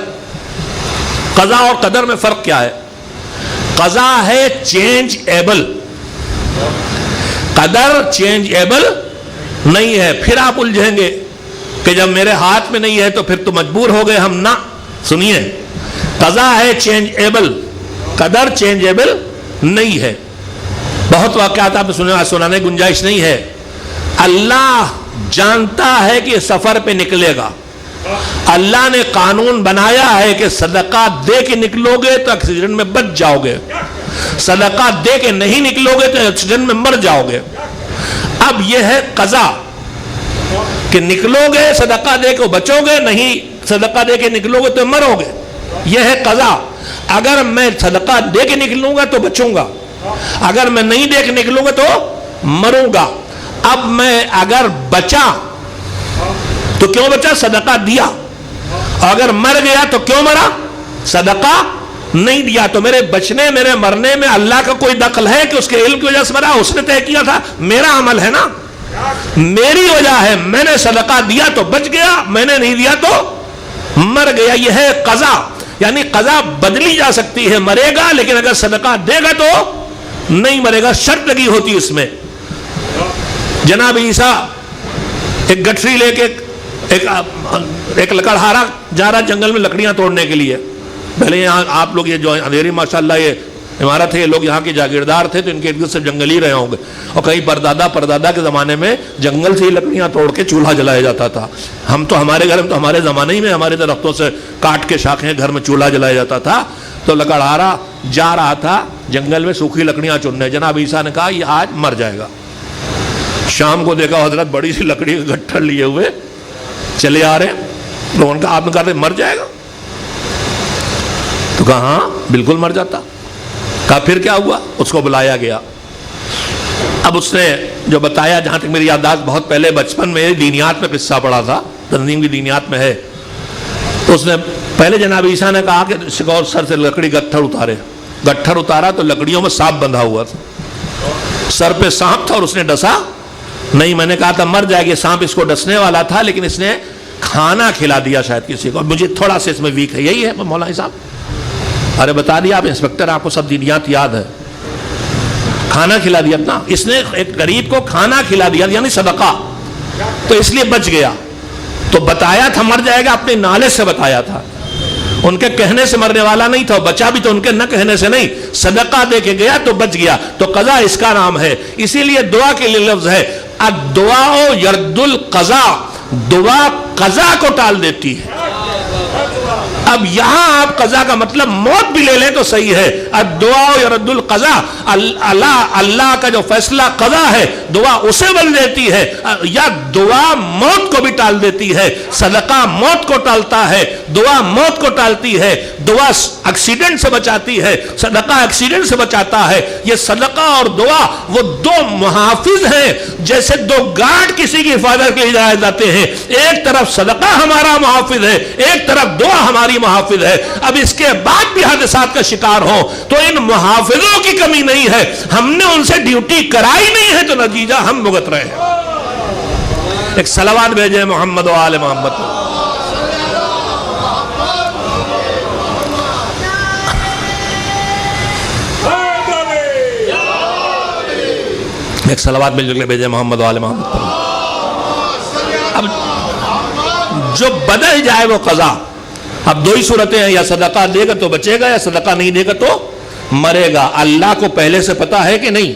قضا اور قدر میں فرق کیا ہے؟ قضا ہے چینج ایبل، قدر چینج ایبل نہیں ہے. پھر آپ الجھیں گے کہ جب میرے ہاتھ میں نہیں ہے تو پھر تو مجبور ہو گئے ہم. نہ، سنیے، قضا ہے چینج ایبل، قدر چینج ایبل نہیں ہے. بہت واقعات آپ نے سنانے گنجائش نہیں ہے. اللہ جانتا ہے کہ سفر پہ نکلے گا، اللہ نے قانون بنایا ہے کہ صدقہ دے کے نکلو گے تو ایکسیڈنٹ میں بچ جاؤ گے، صدقہ دے کے نہیں نکلو گے تو ایکسیڈنٹ میں مر جاؤ گے. اب یہ ہے قضا کہ نکلو گے صدقہ دے کے بچو گے، نہیں صدقہ دے کے نکلو گے تو مرو گے. یہ ہے قضا. اگر میں صدقہ دے کے نکلوں گا تو بچوں گا، اگر میں نہیں دے کے نکلوں گا تو مروں گا. اب میں اگر بچا تو کیوں بچا؟ صدقہ دیا. اگر مر گیا تو کیوں مرا؟ صدقہ نہیں دیا. تو میرے بچنے، میرے مرنے میں اللہ کا کوئی دخل ہے کہ اس کے علم کی وجہ سے مرا؟ اس نے طے کیا تھا، میرا عمل ہے نا، میری وجہ ہے. میں نے صدقہ دیا تو بچ گیا، میں نے نہیں دیا تو مر گیا. یہ ہے قضا. یعنی قضا بدلی جا سکتی ہے، مرے گا، لیکن اگر صدقہ دے گا تو نہیں مرے گا. شرط لگی ہوتی اس میں. جناب عیسیٰ ایک گٹھری لے کے ایک لکڑہارا جا رہا جنگل میں لکڑیاں توڑنے کے لیے. پہلے یہاں آپ لوگ یہ جو اندھیری ماشاءاللہ یہ عمارت ہے، یہ لوگ یہاں کے جاگیردار تھے تو ان کے ارد گرد سے جنگل ہی رہے ہوں گے. اور کئی پردادا کے زمانے میں جنگل سے ہی لکڑیاں توڑ کے چولہا جلایا جاتا تھا. ہم تو ہمارے گھر میں تو ہمارے زمانے ہی میں ہمارے درختوں سے کاٹ کے شاخیں گھر میں چولہا جلایا جاتا تھا. تو لکڑہارا جا رہا تھا جنگل میں سوکھی لکڑیاں چننے. جناب عیسیٰ نے کہا یہ آج مر جائے گا. شام کو دیکھا حضرت بڑی سی لکڑی کا گٹھڑ لیے ہوئے چلے آ رہے. تو ان کا آپ نے کہا مر جائے گا؟ تو کہا ہاں بالکل مر جاتا. کہا پھر کیا ہوا؟ اس کو بلایا گیا. اب اس نے جو بتایا، جہاں تک میری یادداشت بہت پہلے بچپن میں دینیات میں قصہ پڑھا تھا، تنظیم کی دینیات میں ہے. اس نے پہلے جناب عیسیٰ نے کہا کہ شکور سر سے لکڑی گٹھر اتارے. گٹھر اتارا تو لکڑیوں میں سانپ بندھا ہوا تھا, سر پہ سانپ تھا اور اس نے ڈسا نہیں. میں نے کہا تھا مر جائے گی, سانپ اس کو ڈسنے والا تھا لیکن اس نے کھانا کھلا دیا شاید کسی کو. مجھے تھوڑا سا اس میں ویک ہے, یہی ہے مولانا صاحب. ارے بتا دیا آپ انسپیکٹر, آپ کو سب دینیات یاد ہے. کھانا کھلا دیا نا, اس نے ایک غریب کو کھانا کھلا دیا یعنی صدقہ, تو اس لیے بچ گیا. تو بتایا تھا مر جائے گا, اپنے نالے سے بتایا تھا, ان کے کہنے سے مرنے والا نہیں تھا. بچا بھی تو ان کے نہ کہنے سے نہیں, صدقہ دے کے گیا تو بچ گیا. تو قضا اس کا نام ہے. اسی لیے دعا کے لیے لفظ ہے الدعاء یرد القضا, دعا قضا کو ٹال دیتی ہے. اب یہاں آپ قضا کا مطلب موت بھی لے لیں تو صحیح ہے. الدعاء یرد القضا, اللہ کا جو فیصلہ قضا ہے دعا اسے بن دیتی ہے, یا دعا موت کو بھی ٹال دیتی ہے. صدقہ موت کو ٹالتا ہے, دعا موت کو ٹالتی ہے. دعا ایکسیڈنٹ سے بچاتی ہے, صدقہ ایکسیڈنٹ سے بچاتا ہے. یہ صدقہ اور دعا وہ دو محافظ ہیں, جیسے دو گارڈ کسی کی حفاظت کے لیے جائے جاتے ہیں. ایک طرف صدقہ ہمارا محافظ ہے, ایک طرف دعا ہماری محافظ ہے. اب اس کے بعد بھی حادثات کا شکار ہو تو ان محافظوں کی کمی نہیں ہے, ہم نے ان سے ڈیوٹی کرائی نہیں ہے, تو نتیجہ ہم بھگت رہے ہیں. ایک صلوات بھیجے محمد و آل محمد. ایک صلوات بھیجے محمد و آل محمد. اب جو بدل جائے وہ قضا. اب دو ہی صورتیں ہیں, یا صدقہ دے گا تو بچے گا, یا صدقہ نہیں دے گا تو مرے گا. اللہ کو پہلے سے پتا ہے کہ نہیں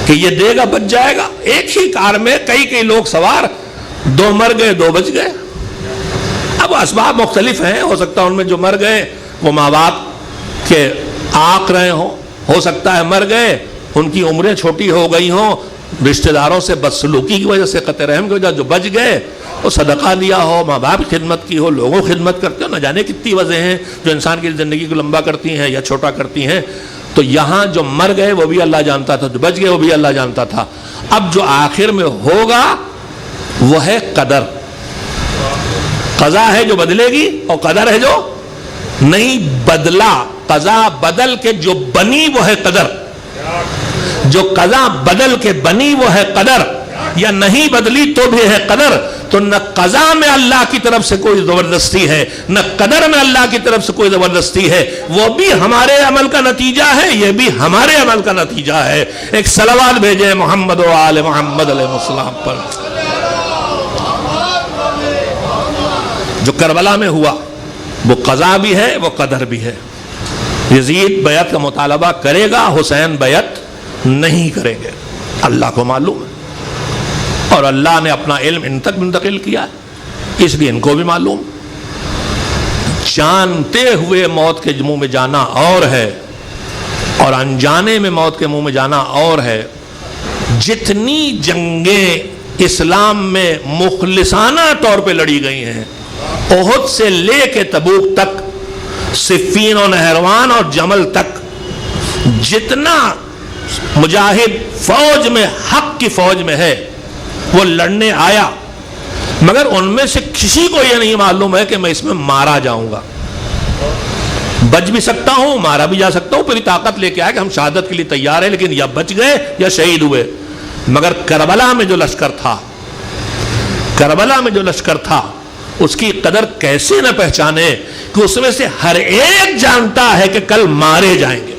کہ یہ دے گا بچ جائے گا. ایک ہی کار میں کئی لوگ سوار, دو مر گئے دو بچ گئے. اب اسباب مختلف ہیں, ہو سکتا ہے ان میں جو مر گئے وہ ماں باپ کے آنکھ رہے ہوں, ہو سکتا ہے مر گئے ان کی عمریں چھوٹی ہو گئی ہوں, رشتہ داروں سے بدسلوکی کی وجہ سے, قطع رحم کی وجہ, جو بچ گئے وہ صدقہ دیا ہو, ماں باپ کی خدمت کی ہو, لوگوں خدمت کرتے ہو. نہ جانے کتنی وجہ ہیں جو انسان کی زندگی کو لمبا کرتی ہیں یا چھوٹا کرتی ہیں. تو یہاں جو مر گئے وہ بھی اللہ جانتا تھا, جو بچ گئے وہ بھی اللہ جانتا تھا. اب جو آخر میں ہوگا وہ ہے قدر. قضا ہے جو بدلے گی, اور قدر ہے جو نہیں بدلا. قضا بدل کے جو بنی وہ ہے قدر, جو قضا بدل کے بنی وہ ہے قدر, یا نہیں بدلی تو بھی ہے قدر. تو نہ قضا میں اللہ کی طرف سے کوئی زبردستی ہے, نہ قدر میں اللہ کی طرف سے کوئی زبردستی ہے. وہ بھی ہمارے عمل کا نتیجہ ہے, یہ بھی ہمارے عمل کا نتیجہ ہے. ایک صلوات بھیجے محمد و آل محمد علیہ السلام پر. جو کربلا میں ہوا وہ قضا بھی ہے وہ قدر بھی ہے. یزید بیعت کا مطالبہ کرے گا, حسین بیعت نہیں کریں گے, اللہ کو معلوم ہے, اور اللہ نے اپنا علم ان تک منتقل کیا ہے, اس لیے ان کو بھی معلوم. جانتے ہوئے موت کے منہ میں جانا اور ہے, اور انجانے میں موت کے منہ میں جانا اور ہے. جتنی جنگیں اسلام میں مخلصانہ طور پہ لڑی گئی ہیں, احد سے لے کے تبوک تک, صفین و نہروان اور جمل تک, جتنا مجاہد فوج میں حق کی فوج میں ہے وہ لڑنے آیا, مگر ان میں سے کسی کو یہ نہیں معلوم ہے کہ میں اس میں مارا جاؤں گا. بچ بھی سکتا ہوں, مارا بھی جا سکتا ہوں, پوری طاقت لے کے آئے کہ ہم شہادت کے لیے تیار ہیں, لیکن یا بچ گئے یا شہید ہوئے. مگر کربلا میں جو لشکر تھا, کربلا میں جو لشکر تھا, اس کی قدر کیسے نہ پہچانے کہ اس میں سے ہر ایک جانتا ہے کہ کل مارے جائیں گے.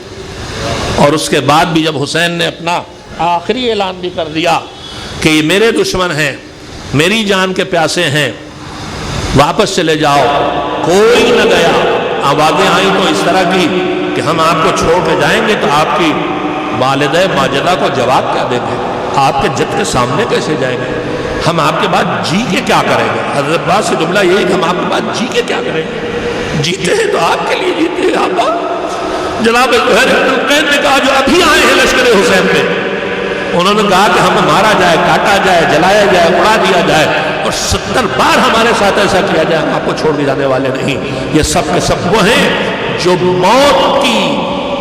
اور اس کے بعد بھی جب حسین نے اپنا آخری اعلان بھی کر دیا کہ یہ میرے دشمن ہیں, میری جان کے پیاسے ہیں, واپس چلے جاؤ, کوئی نہ گیا. آوازیں آئیں تو اس طرح کی کہ ہم آپ کو چھوڑ کے جائیں گے تو آپ کی والدہ ماجدہ کو جواب کیا دیں گے, آپ کے جد کے سامنے کیسے جائیں گے, ہم آپ کے بعد جی کے کیا کریں گے. حضرت عباس سے جملہ یہی کہ ہم آپ کے بعد جی کے کیا کریں گے, جیتے ہیں تو آپ کے لیے جیتے ہیں. آپ جناب زہیر بن القین نے کہا جو ابھی آئے ہیں لشکر حسین میں, انہوں نے کہا کہ ہمیں مارا جائے, کاٹا جائے, جلایا جائے, اڑا دیا جائے, اور 70 بار ہمارے ساتھ ایسا کیا جائے, ہم آپ کو چھوڑ کے جانے والے نہیں. یہ سب کے سب وہ ہیں جو موت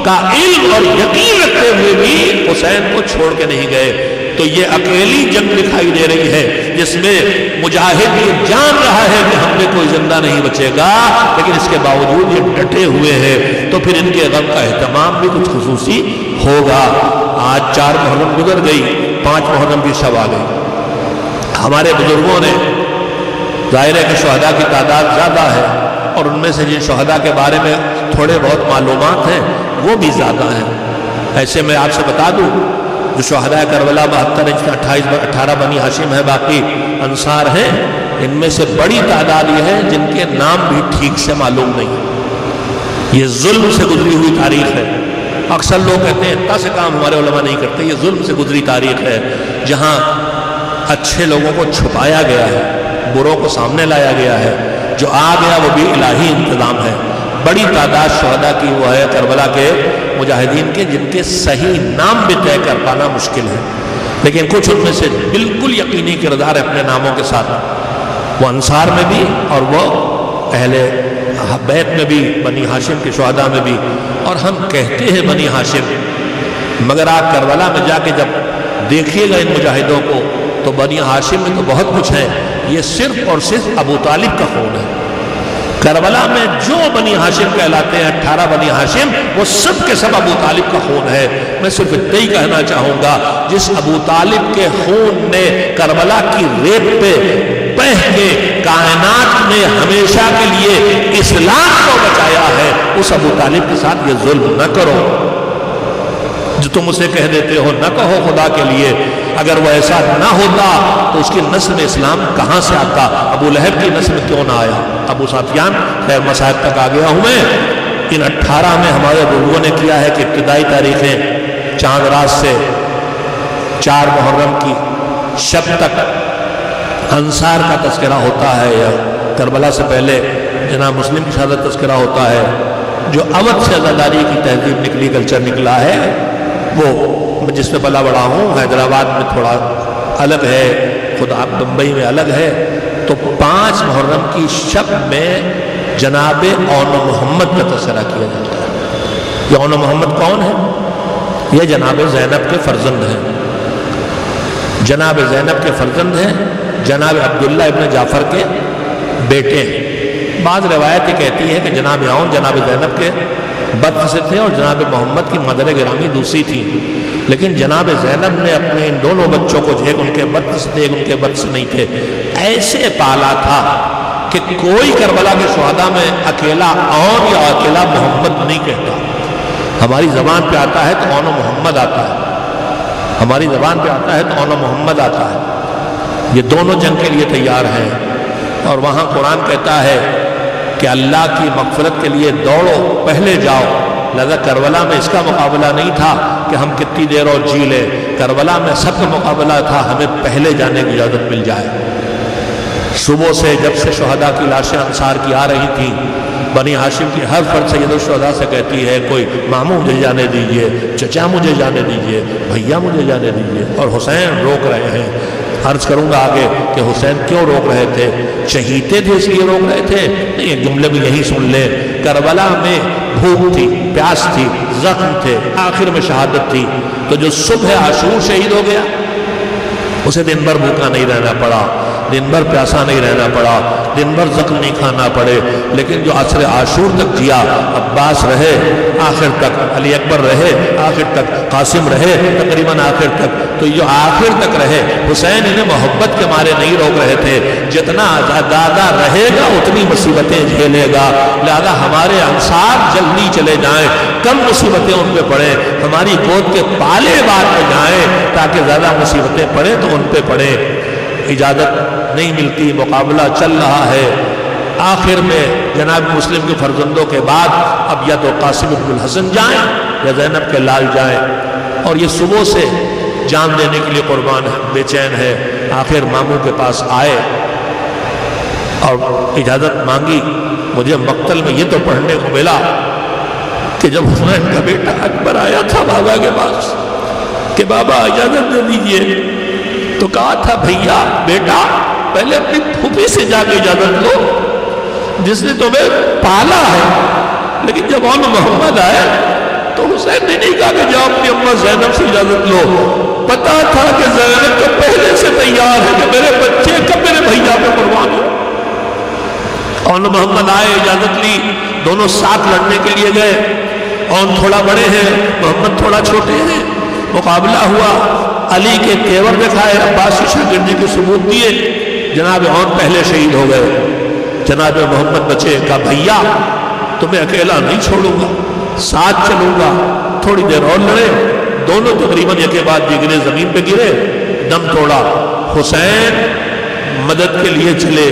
کا علم اور یقین رکھتے ہوئے بھی حسین کو چھوڑ کے نہیں گئے. تو یہ اکیلی جنگ دکھائی دے رہی ہے جس میں مجاہد یہ جان رہا ہے کہ ہم میں کوئی زندہ نہیں بچے گا، لیکن اس کے باوجود یہ ڈٹے ہوئے ہیں، تو پھر ان کے غم کا اہتمام بھی کچھ خصوصی ہوگا۔ آج 4 محرم گزر گئی، 5 محرم کی شب آ گئی۔ ہمارے بزرگوں نے ظاہر ہے کہ شہداء کی تعداد زیادہ ہے، اور ان میں سے جن شہداء کے بارے میں تھوڑے بہت معلومات ہیں وہ بھی زیادہ ہیں۔ ایسے میں آپ سے بتا دوں، جو شہداء کربلا 72 18 بنی ہاشم ہے، باقی انصار ہیں، ان میں سے بڑی تعداد یہ ہے جن کے نام بھی ٹھیک سے معلوم نہیں۔ یہ ظلم سے گزری ہوئی تاریخ ہے۔ اکثر لوگ کہتے ہیں اتنا سے کام ہمارے علماء نہیں کرتے، یہ ظلم سے گزری تاریخ ہے جہاں اچھے لوگوں کو چھپایا گیا ہے، بروں کو سامنے لایا گیا ہے، جو آ گیا وہ بھی الہی انتظام ہے۔ بڑی تعداد شہداء کی وہ ہے کربلا کے مجاہدین کے جن کے صحیح نام بھی طے کر پانا مشکل ہے، لیکن کچھ ان میں سے بالکل یقینی کردار ہے اپنے ناموں کے ساتھ، وہ انصار میں بھی اور وہ اہل بیت میں بھی، بنی ہاشم کے شہداء میں بھی۔ اور ہم کہتے ہیں بنی ہاشم، مگر آپ کربلا میں جا کے جب دیکھیے گا ان مجاہدوں کو تو بنی ہاشم میں تو بہت کچھ ہے، یہ صرف اور صرف ابو طالب کا خون ہے۔ کربلا میں جو بنی ہاشم کہلاتے ہیں 18 بنی ہاشم، وہ سب کے سب ابو طالب کا خون ہے۔ میں صرف اتنا ہی کہنا چاہوں گا، جس ابو طالب کے خون نے کربلا کی ریت پہ بہہ کے کائنات میں ہمیشہ کے لیے اسلام کو بچایا ہے، اس ابو طالب کے ساتھ یہ ظلم نہ کرو۔ جو تم اسے کہہ دیتے ہو نہ کہو خدا کے لیے، اگر وہ ایسا نہ ہوتا تو اس کی نسل میں اسلام کہاں سے آتا؟ ابو لہب کی نسل میں کیوں نہ آیا؟ ابو سفیان، خیر مسائل تک آ گیا ہوں میں۔ ان 18 میں ہمارے بزرگوں نے کیا ہے کہ ابتدائی تاریخیں چاند رات سے 4 محرم کی شب تک انصار کا تذکرہ ہوتا ہے، یا کربلا سے پہلے جناب مسلم کی شہادت تذکرہ ہوتا ہے۔ جو اودھ سے عزاداری کی تہذیب نکلی، کلچر نکلا ہے، وہ جس میں پلا بڑا ہوں، حیدرآباد میں تھوڑا الگ ہے، خود آپ بمبئی میں الگ ہے۔ تو 5 محرم کی شب میں جناب اون محمد کا تذکرہ کیا جاتا ہے۔ یہ اون محمد کون ہے؟ یہ جناب زینب کے فرزند ہیں، جناب زینب کے فرزند ہیں، جناب عبداللہ ابن جعفر کے بیٹے ہیں۔ بعض روایتیں کہتی ہیں کہ جناب اون جناب زینب کے بطن سے تھے اور جناب محمد کی مدر گرامی دوسری تھی، لیکن جناب زینب نے اپنے ان دونوں بچوں کو، ایک ان کے بطن سے تھے ایک ان کے بطن سے نہیں تھے، ایسے پالا تھا کہ کوئی کربلا کے شہداء میں اکیلا اون یا اکیلا محمد نہیں کہتا۔ ہماری زبان پہ آتا ہے تو اون محمد آتا ہے، ہماری زبان پہ آتا ہے تو اون محمد آتا ہے۔ یہ دونوں جنگ کے لیے تیار ہیں، اور وہاں قرآن کہتا ہے کہ اللہ کی مغفرت کے لیے دوڑو، پہلے جاؤ۔ لہذا کربلا میں اس کا مقابلہ نہیں تھا کہ ہم کتنی دیر اور جی لیں، کربلا میں سب کا مقابلہ تھا ہمیں پہلے جانے کی اجازت مل جائے۔ صبح سے جب سے شہداء کی لاشیں انصار کی آ رہی تھیں، بنی ہاشم کی ہر فرد سید الشہداء سے کہتی ہے، کوئی ماموں مجھے جانے دیجئے، چچا مجھے جانے دیجئے، بھیا مجھے جانے دیجئے، اور حسین روک رہے ہیں۔ عرض کروں گا آگے کہ حسین کیوں روک رہے تھے؟ شہیدے تھے اس لیے روک رہے تھے؟ نہیں، ایک جملے میں یہی سن لیں، کربلا میں بھوک تھی، پیاس تھی، زخم تھے، آخر میں شہادت تھی، تو جو صبح عاشور شہید ہو گیا اسے دن بھر بھوکا نہیں رہنا پڑا، دن بھر پیاسا نہیں رہنا پڑا، دن بھر زخم نہیں کھانا پڑے، لیکن جو عصر عاشور تک جیا، عباس رہے آخر تک، علی اکبر رہے آخر تک، قاسم رہے تقریباً آخر تک، تو جو آخر تک رہے، حسین انہیں محبت کے مارے نہیں روک رہے تھے، جتنا زیادہ رہے گا اتنی مصیبتیں جھیلے گا، لہذا ہمارے انصار جلدی چلے جائیں، کم مصیبتیں ان پہ پڑیں، ہماری گود کے پالے بار پہ جائیں تاکہ زیادہ مصیبتیں پڑیں تو ان پہ پڑیں۔ اجازت نہیں ملتی، مقابلہ چل رہا ہے، آخر میں جناب مسلم کے فرزندوں کے بعد اب یا تو قاسم ابن الحسن جائیں یا زینب کے لال جائیں، اور یہ صبح سے جان دینے کے لیے قربان ہے، بے چین ہے۔ آخر ماموں کے پاس آئے اور اجازت مانگی۔ مجھے مقتل میں یہ تو پڑھنے کو ملا کہ جب حسین کا بیٹا اکبر آیا تھا بابا کے پاس کہ بابا اجازت دے دیجئے، تو کہا تھا بھیا بیٹا پہلے اپنی پھوپھی سے جا کے اجازت لو جس نے تمہیں پالا ہے، لیکن جب اون محمد آئے تو حسین نے نہیں کہا کہ جاؤ اپنی اماں زینب سے اجازت لو، پتا تھا کہ زینب تو پہلے سے تیار ہے کہ میرے بچے کب میرے بھیا پہ قربان ہو. اور محمد آئے، اجازت لی، دونوں ساتھ لڑنے کے لیے گئے. اور تھوڑا بڑے ہیں، محمد تھوڑا چھوٹے ہیں. مقابلہ ہوا، علی کے تیور دکھائے، عباس کی شاگردی کے ثبوت دیے. جناب عون پہلے شہید ہو گئے، جناب محمد بچے. کہا بھیا تمہیں اکیلا نہیں چھوڑوں گا، ساتھ چلوں گا. تھوڑی دیر اور لڑے، دونوں تقریباً ایک کے بعد دیگرے زمین پہ گرے، دم توڑا. حسین مدد کے لیے چلے.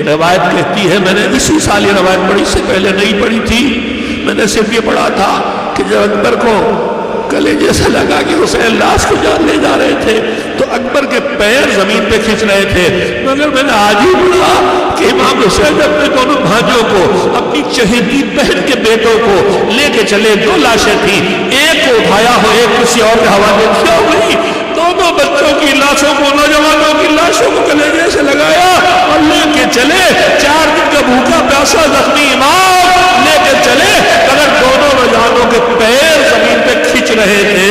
روایت کہتی ہے، میں نے اسی سال یہ روایت پڑھی، سے پہلے نہیں پڑھی تھی. میں نے صرف یہ پڑھا تھا کہ جب اکبر کو کلیجے سے لگا کہ حسین لاش کو جان لے جا رہے تھے تو اکبر کے پیر زمین پہ کھینچ رہے تھے، مگر میں نے آج ہی پڑھا کہ امام حسین اپنے دونوں بھائیوں کو، اپنی چہیتی بہن کے بیٹوں کو لے کے چلے. 2 لاشیں تھیں، ایک کو اٹھایا ہو، ایک کسی اور کے حوالے کیا ہوئی. دونوں بچوں کی لاشوں کو، نوجوانوں کی لاشوں کو کلیجے سے لگایا اور لے کے چلے. 4 دن کا بھوکا پیاسا زخمی امام لے کے چلے، مگر دونوں نوجوانوں کے پیر زمین پہ کھینچ رہے تھے.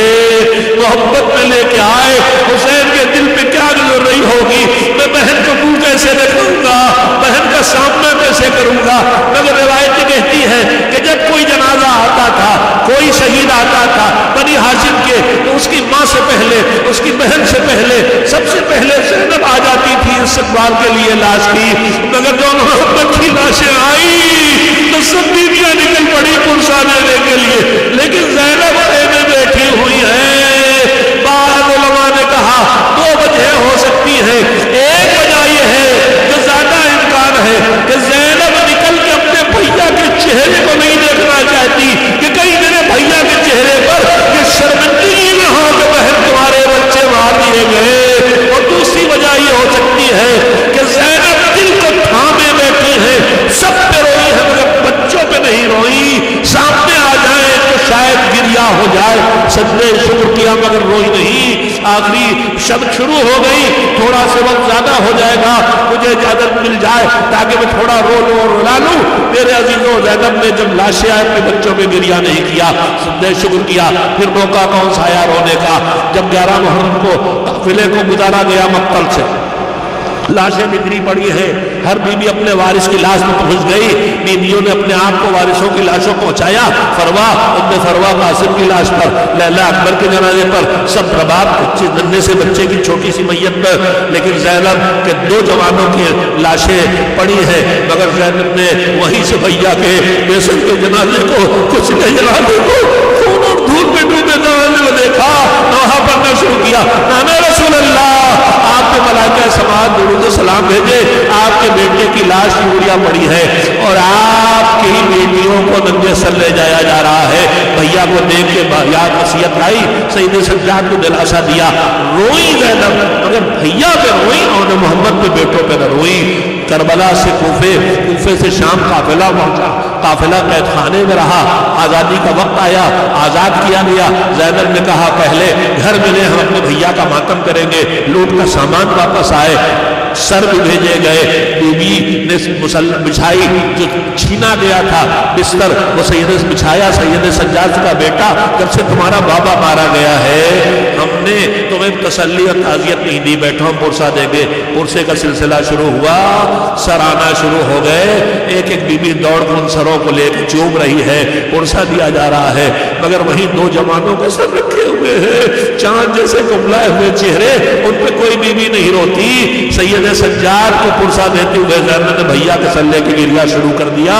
محبت میں لے کے آئے. حسین کے دل پہ کیا گزر رہی ہوگی، میں بہن کو منہ کیسے دکھاؤں گا، بہن کا سامنا کیسے کروں گا. مگر روایت کہتی ہے کہ جب کوئی جنازہ آتا تھا، کوئی شہید آتا تھا بنی ہاشم کے، تو اس کی ماں سے پہلے، اس کی بہن سے پہلے، سب سے پہلے زینب آ جاتی تھی استقبال کے لیے لاش کی. مگر جو محمد کی لاشیں آئی تو سب بیویاں نکل پڑی پرسا دینے کے لیے، لیکن زینب میں بیٹھی ہوئی ہے. بعض علماء نے کہا 2 وجہ ہو سکتی ہے. ایک وجہ یہ ہے کہ زیادہ امکان ہے کہ زینب نکل کے اپنے بھیا کے چہرے کو نہیں دیکھنا چاہتی کہ کہیں میرے بھیا کے چہرے پر یہ شرمندگی نہ ہو کہ بہن تمہارے بچے مار دیے گئے. اور دوسری وجہ یہ ہو سکتی ہے کہ زینب دل کو تھامے بیٹھے ہیں، سب پہ روئی ہے مگر بچوں پہ نہیں روئی. سامنے آ جائے تو شاید گریا ہو جائے. سجدے شکر کیا مگر روئی نہیں. آخری شب شروع ہو گئی، تھوڑا سے وقت زیادہ ہو جائے گا، مجھے اجازت مل جائے تاکہ میں تھوڑا رو لوں اور رلا لوں. میرے عزیزوں، زینب نے جب لاشیں آئے اپنے بچوں پہ گریا نہیں کیا، سجدے شکر کیا. پھر موقع کون سا آیا رونے کا، جب 11 محرم کو قافلے کو گزارا گیا مقتل سے، لاشیں بکھری پڑی ہیں، ہر بیوی اپنے وارث کی لاش میں پہنچ گئی. بیویوں نے اپنے آپ کو وارثوں کی لاشوں پہنچایا. فروا، ام فروا قاسم کی لاش پر، لیلا اکبر کے جنازے پر، سب رباب ننھے سے بچے کی چھوٹی سی میت پر. لیکن زینب کے 2 جوانوں کی لاشیں پڑی ہیں، مگر زینب نے وہیں سے بھیا کے بیسن کے جنازے کو، کچھ کے جنازے کو خون اور دھول میں ڈوبے جنازے کو دیکھا، وہاں پڑھنا شروع کیا. نانا رسول اللہ، آپ کے ملائکہ سماعت درود و سلام بھیجے، آپ کے بیٹے کی لاش یوریا پڑی ہے اور آپ کی بیٹیوں کو ننگے سر لے جایا جا رہا ہے. بھیا کو دیکھ کے یاد وصیت آئی، سید سجاد کو دلاسا دیا. روئی زینب مگر بھیا پہ روئی اور محمد پہ بیٹوں پہ نہ روئی. کربلا سے کوفے سے شام قافلہ پہنچا، قافلہ قید خانے میں رہا. آزادی کا وقت آیا، آزاد کیا گیا. زینب نے کہا پہلے گھر ملے، ہم اپنے بھیا کا ماتم کریں گے. لوٹ کا سامان واپس آئے، سر بھی بھیجے گئے. بیوی نے بچھائی جو چھینا گیا تھا بستر، وہ سید بچھایا. سید سجاد کا بیٹا، جب سے تمہارا بابا مارا گیا ہے ہم نے تمہیں تسلی اور تعزیت نہیں دی، بیٹھو ہم پرسا دیں گے. پرسے کا سلسلہ شروع ہوا، سر آنا شروع ہو گئے. ایک ایک بیوی دوڑ کر ان سروں کو لے کے چوم رہی ہے، پرسا دیا جا رہا ہے. مگر وہیں 2 جوانوں کے سر رکھے ہوئے ہیں، چاند جیسے کملائے ہوئے چہرے، ان پہ کوئی بیوی نہیں روتی. سید سجاد کو پرسا دیتے ہوئے زینب نے بھیا کے سر لے کے گریا شروع کر دیا.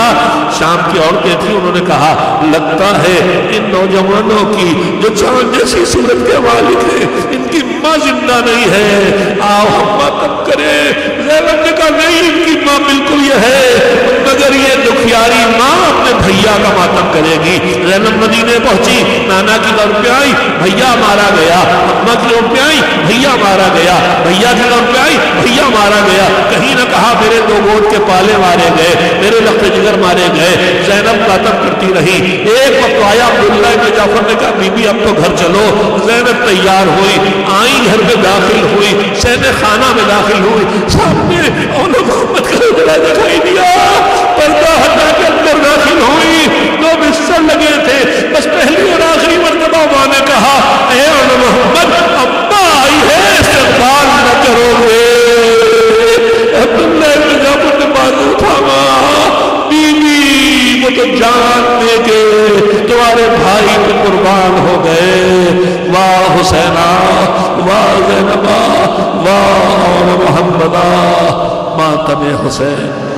شام کی عورتیں تھیں، انہوں نے کہا لگتا ہے ان نوجوانوں کی جو چاند جیسی صورت کے والد ہیں ان کی ماں زندہ نہیں ہے، آؤ ہم ماتم کریں. زینب نے کہا نہیں، ان کی ماں بالکل یہ ہے، مگر یہ دکھیاری ماں اپنے بھیا کا ماتم کرے گی. زینب مدینے پہنچی، نانا کی طور پہ آئی، بھیا مارا گیا. اماں کی طور پہ آئی، بھیا مارا گیا. بھیا کی طور پہ آئی، بھیا مارا گیا. کہیں نہ کہا میرے 2 گود کے پالے مارے گئے، میرے لخت جگر مارے گئے. زینب ماتم کرتی رہی. ایک وقت آیا عبداللہ بن جعفر نے کہا بی بی اب تو گھر چلو. زینب تیار ہوئی، آئی، گھر میں داخل ہوئی، شہن خانہ میں داخل ہوئی. سامنے محمد کا ادھر دکھائی دیا، پردہ ہٹا کے اندر داخل ہوئی. 2 بستر لگے تھے، بس پہلی اور آخری تو جان دے کے تمہارے بھائی پہ قربان ہو گئے. واہ حسینہ واہ زینبہ واہ محمدہ ماتم حسین.